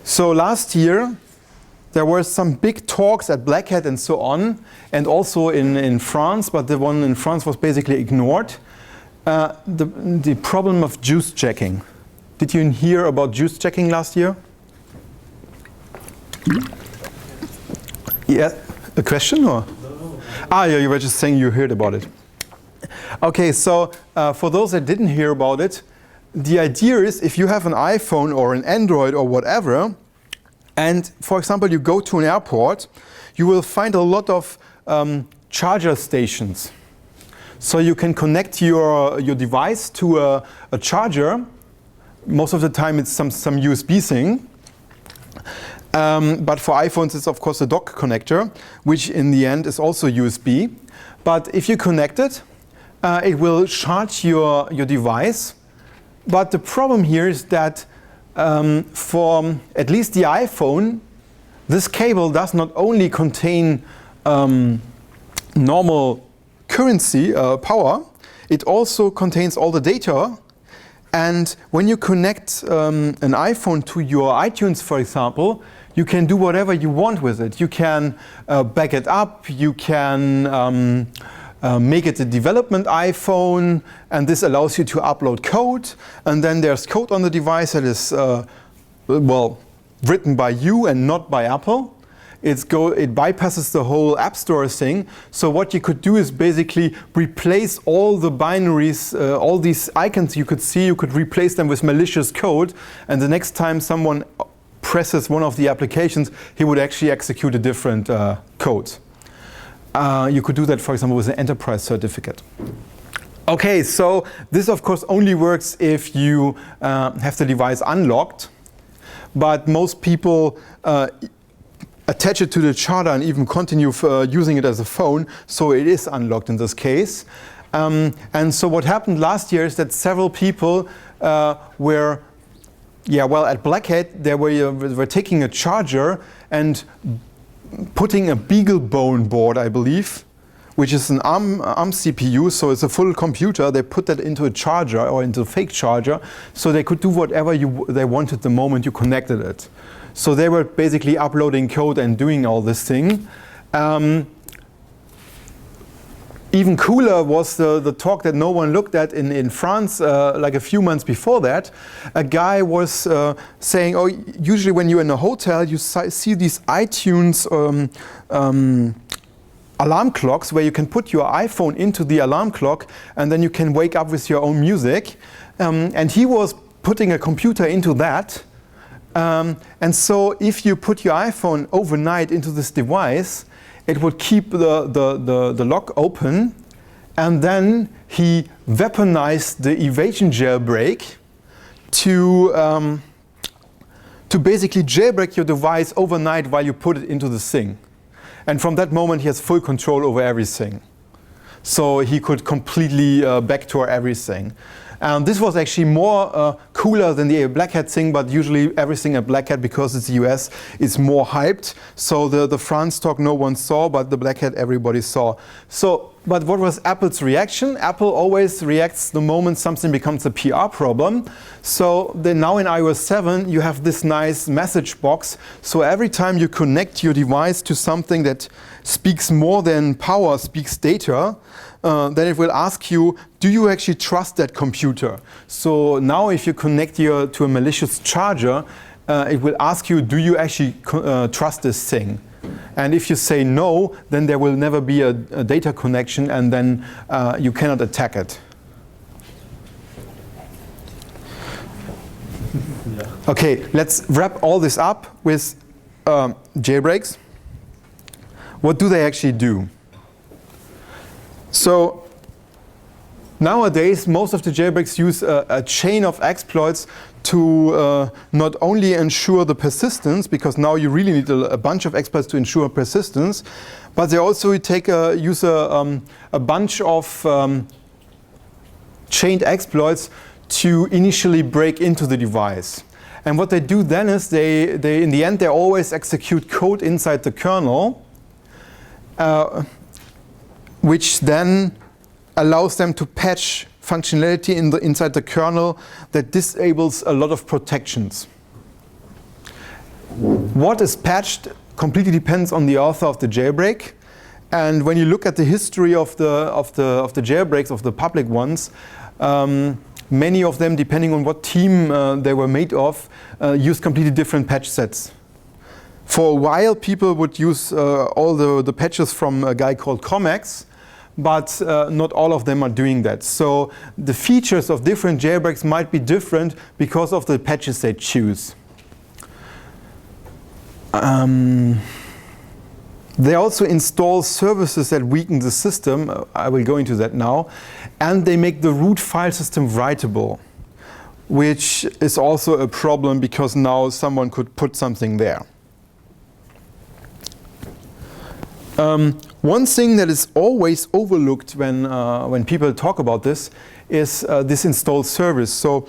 So last year, there were some big talks at Black Hat and so on, and also in France, but the one in France was basically ignored. The problem of juice checking. Did you hear about juice checking last year? Yeah, a question or? Ah, yeah, you were just saying you heard about it. Okay, so for those that didn't hear about it, the idea is if you have an iPhone or an Android or whatever, and for example you go to an airport, you will find a lot of charger stations. So you can connect your device to a charger. Most of the time it's some USB thing. But for iPhones it's of course a dock connector, which in the end is also USB. But if you connect it, it will charge your device. But the problem here is that for at least the iPhone, this cable does not only contain normal currency, power, it also contains all the data. And when you connect an iPhone to your iTunes, for example, you can do whatever you want with it. You can back it up, you can make it a development iPhone, and this allows you to upload code. And then there's code on the device that is, well, written by you and not by Apple. it bypasses the whole App Store thing. So what you could do is basically replace all the binaries, all these icons you could see, you could replace them with malicious code, and the next time someone presses one of the applications, he would actually execute a different code. You could do that, for example, with an enterprise certificate. Okay, so this of course only works if you have the device unlocked, but most people attach it to the charter and even continue using it as a phone, so it is unlocked in this case. And so what happened last year is that several people were, at Black Hat, they were taking a charger and putting a BeagleBone board, I believe, which is an ARM CPU, so it's a full computer. They put that into a charger or into a fake charger, so they could do whatever they wanted the moment you connected it. So they were basically uploading code and doing all this thing. Even cooler was the talk that no one looked at in France like a few months before that. A guy was saying, oh, usually when you're in a hotel, you see these iTunes alarm clocks where you can put your iPhone into the alarm clock and then you can wake up with your own music. And he was putting a computer into that. And so if you put your iPhone overnight into this device, it would keep the lock open, and then he weaponized the evasion jailbreak to basically jailbreak your device overnight while you put it into the thing. And from that moment, he has full control over everything. So he could completely backdoor everything. This was actually more cooler than the Black Hat thing, but usually everything at Black Hat, because it's the US, is more hyped. So the France talk no one saw, but the Black Hat everybody saw. So, but what was Apple's reaction? Apple always reacts the moment something becomes a PR problem. So now in iOS 7, you have this nice message box. So every time you connect your device to something that speaks more than power, speaks data, then it will ask you, do you actually trust that computer? So now if you connect to a malicious charger, it will ask you, do you actually trust this thing? And if you say no, then there will never be a data connection, and then you cannot attack it. Okay, let's wrap all this up with jailbreaks. What do they actually do? So nowadays, most of the jailbreaks use a chain of exploits to not only ensure the persistence, because now you really need a bunch of exploits to ensure persistence, but they also use a bunch of chained exploits to initially break into the device. And what they do then is they in the end, they always execute code inside the kernel, which then allows them to patch functionality inside the kernel that disables a lot of protections. What is patched completely depends on the author of the jailbreak. And when you look at the history of the jailbreaks, of the public ones, many of them, depending on what team they were made of, use completely different patch sets. For a while, people would use all the patches from a guy called Comex, but not all of them are doing that. So the features of different jailbreaks might be different because of the patches they choose. They also install services that weaken the system. I will go into that now. And they make the root file system writable, which is also a problem because now someone could put something there. One thing that is always overlooked when people talk about this is this installed service. So,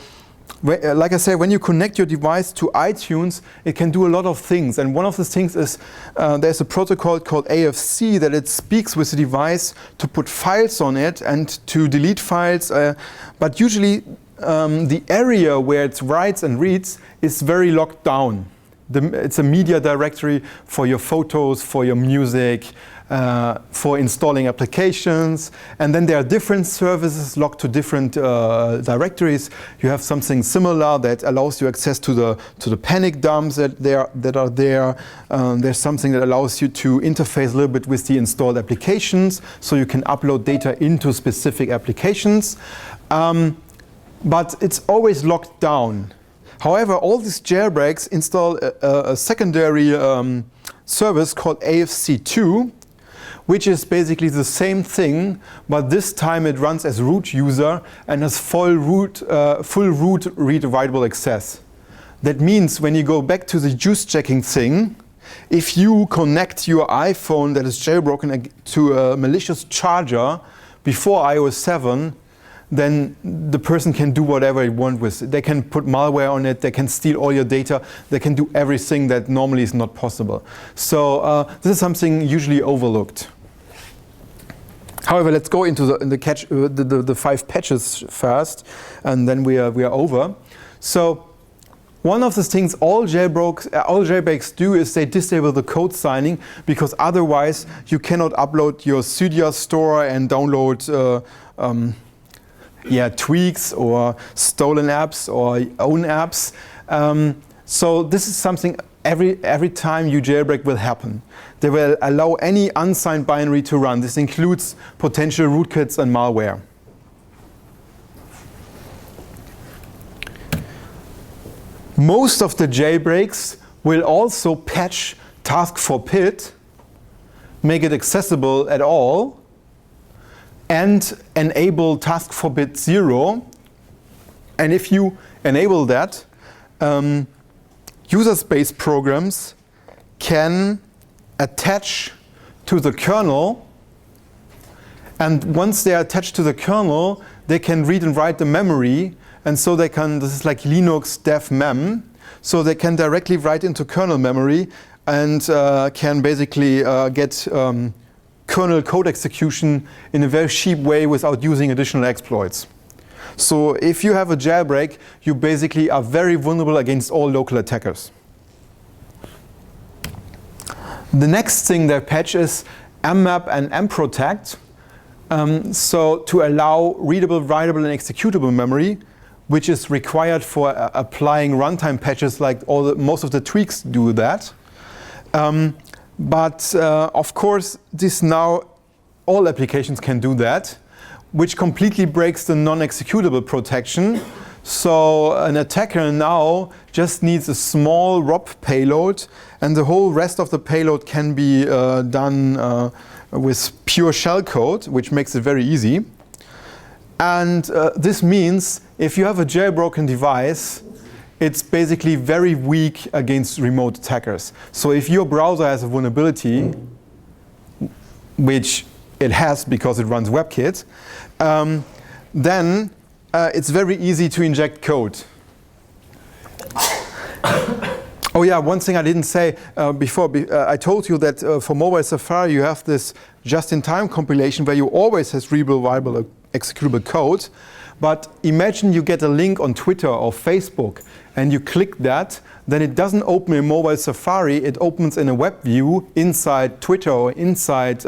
like I said, when you connect your device to iTunes, it can do a lot of things. And one of the things is there's a protocol called AFC that it speaks with the device to put files on it and to delete files. But usually the area where it writes and reads is very locked down. It's a media directory for your photos, for your music, for installing applications. And then there are different services locked to different directories. You have something similar that allows you access to the panic dumps that are there. There's something that allows you to interface a little bit with the installed applications, so you can upload data into specific applications. But it's always locked down. However, all these jailbreaks install a secondary service called AFC2, which is basically the same thing, but this time it runs as root user and has full root read-writable access. That means when you go back to the juice checking thing, if you connect your iPhone that is jailbroken to a malicious charger before iOS 7, then the person can do whatever they want with it. They can put malware on it, they can steal all your data, they can do everything that normally is not possible. So this is something usually overlooked. However, let's go into the 5 patches first, and then we are over. So one of the things all jailbreaks do is they disable the code signing, because otherwise you cannot upload your Cydia store and download tweaks or stolen apps or own apps. So this is something every time you jailbreak will happen. They will allow any unsigned binary to run. This includes potential rootkits and malware. Most of the jailbreaks will also patch task for PID, make it accessible at all, and enable task for bit 0. And if you enable that, user space programs can attach to the kernel, and once they are attached to the kernel, they can read and write the memory, and so they can, this is like Linux dev mem, so they can directly write into kernel memory and can basically get kernel code execution in a very cheap way without using additional exploits. So if you have a jailbreak, you basically are very vulnerable against all local attackers. The next thing they patch is mmap and mprotect. So to allow readable, writable, and executable memory, which is required for applying runtime patches, like most of the tweaks do that. But of course, this now all applications can do that, which completely breaks the non-executable protection. So an attacker now just needs a small ROP payload, and the whole rest of the payload can be done with pure shellcode, which makes it very easy. And this means if you have a jailbroken device, it's basically very weak against remote attackers. So if your browser has a vulnerability, which it has because it runs WebKit, then it's very easy to inject code. Oh yeah, one thing I didn't say before, I told you that for mobile Safari you have this just-in-time compilation where you always have readable, viable, executable code. But imagine you get a link on Twitter or Facebook and you click that, then it doesn't open in mobile Safari, it opens in a web view inside Twitter or inside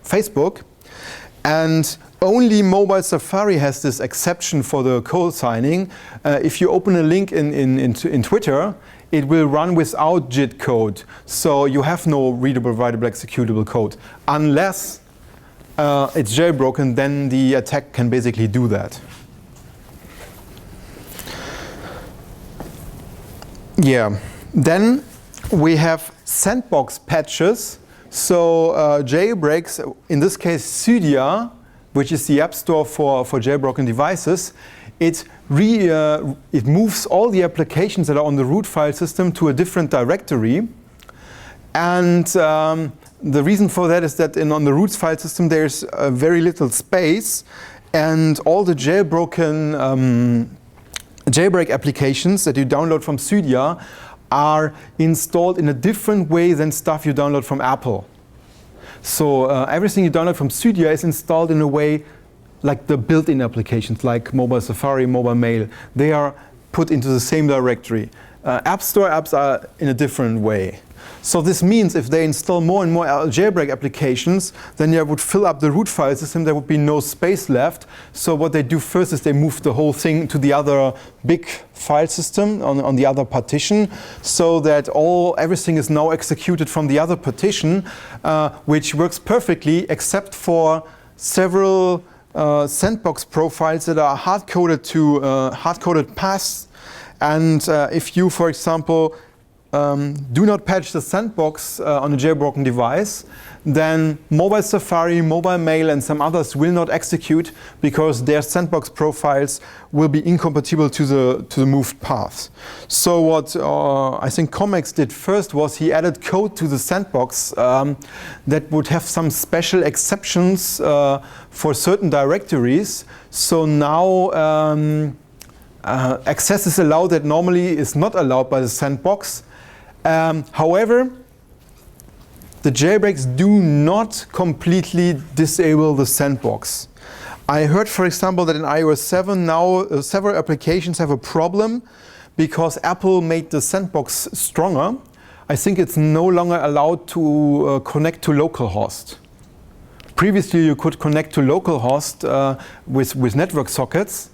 Facebook. And only mobile Safari has this exception for the code signing. If you open a link in Twitter, it will run without JIT code. So you have no readable, writable, executable code. Unless it's jailbroken, then the attack can basically do that. Yeah, then we have sandbox patches. So jailbreaks, in this case Cydia, which is the app store for jailbroken devices, it moves all the applications that are on the root file system to a different directory. And the reason for that is that on the root file system there's very little space, and all the jailbreak applications that you download from Cydia are installed in a different way than stuff you download from Apple. So everything you download from Cydia is installed in a way like the built-in applications, like mobile Safari, mobile mail. They are put into the same directory. App Store apps are in a different way. So this means if they install more and more jailbreak applications, then they would fill up the root file system, there would be no space left. So what they do first is they move the whole thing to the other big file system on the other partition, so that everything is now executed from the other partition, which works perfectly except for several sandbox profiles that are hard-coded to hard-coded paths. And if you, for example, do not patch the sandbox on a jailbroken device, then Mobile Safari, Mobile Mail, and some others will not execute because their sandbox profiles will be incompatible to the moved paths. So what I think Comex did first was he added code to the sandbox that would have some special exceptions for certain directories. So now access is allowed that normally is not allowed by the sandbox. However, the jailbreaks do not completely disable the sandbox. I heard, for example, that in iOS 7 now several applications have a problem because Apple made the sandbox stronger. I think it's no longer allowed to connect to localhost. Previously, you could connect to localhost with network sockets.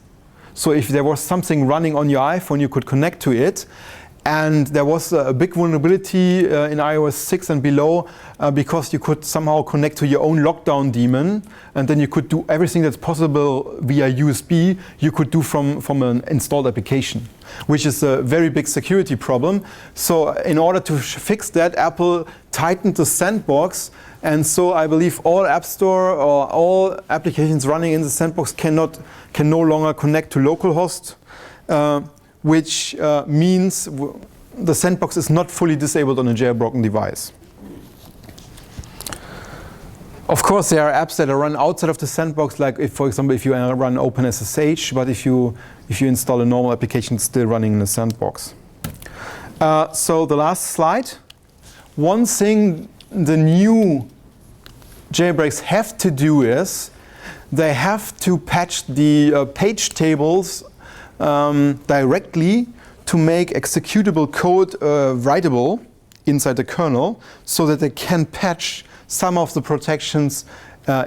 So if there was something running on your iPhone, you could connect to it. And there was a big vulnerability in iOS 6 and below because you could somehow connect to your own lockdown daemon, and then you could do everything that's possible via USB you could do from an installed application, which is a very big security problem. So in order to fix that, Apple tightened the sandbox, and so I believe all App Store or all applications running in the sandbox can no longer connect to localhost. Which means the sandbox is not fully disabled on a jailbroken device. Of course, there are apps that are run outside of the sandbox, like for example, if you run OpenSSH, but if you install a normal application, it's still running in the sandbox. So the last slide. One thing the new jailbreaks have to do is they have to patch the page tables directly to make executable code writable inside the kernel so that they can patch some of the protections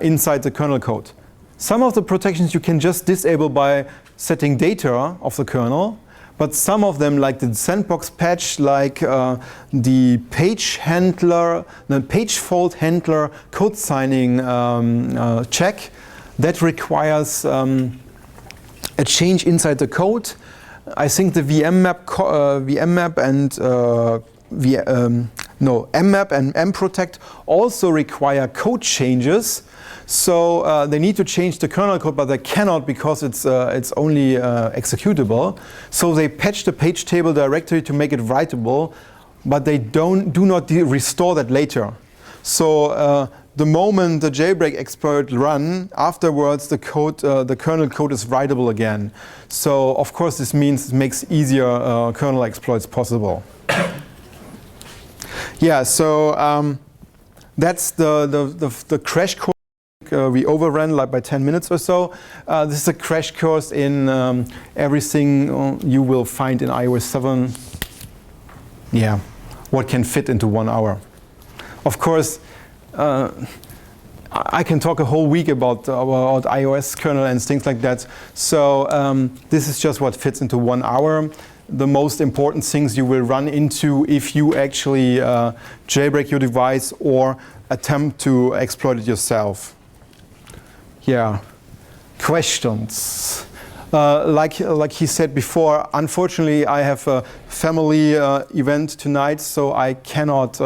inside the kernel code. Some of the protections you can just disable by setting data of the kernel, but some of them, like the sandbox patch, like the page handler, the page fault handler code signing check, that requires a change inside the code. I think the mmap and mprotect also require code changes. So they need to change the kernel code, but they cannot because it's only executable. So they patch the page table directory to make it writable, but they do not restore that later. So the moment the jailbreak exploit run, afterwards the kernel code is writable again. So of course this means it makes easier kernel exploits possible. Yeah, so that's the crash course. We overran like by 10 minutes or so. This is a crash course in everything you will find in iOS 7. Yeah, what can fit into 1 hour. Of course, I can talk a whole week about iOS kernel and things like that. So this is just what fits into 1 hour. The most important things you will run into if you actually jailbreak your device or attempt to exploit it yourself. Yeah, questions. Like he said before, unfortunately I have a family event tonight, so I cannot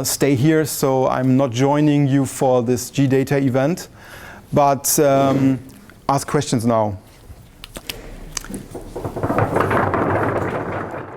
stay here, so I'm not joining you for this GData event. But ask questions now.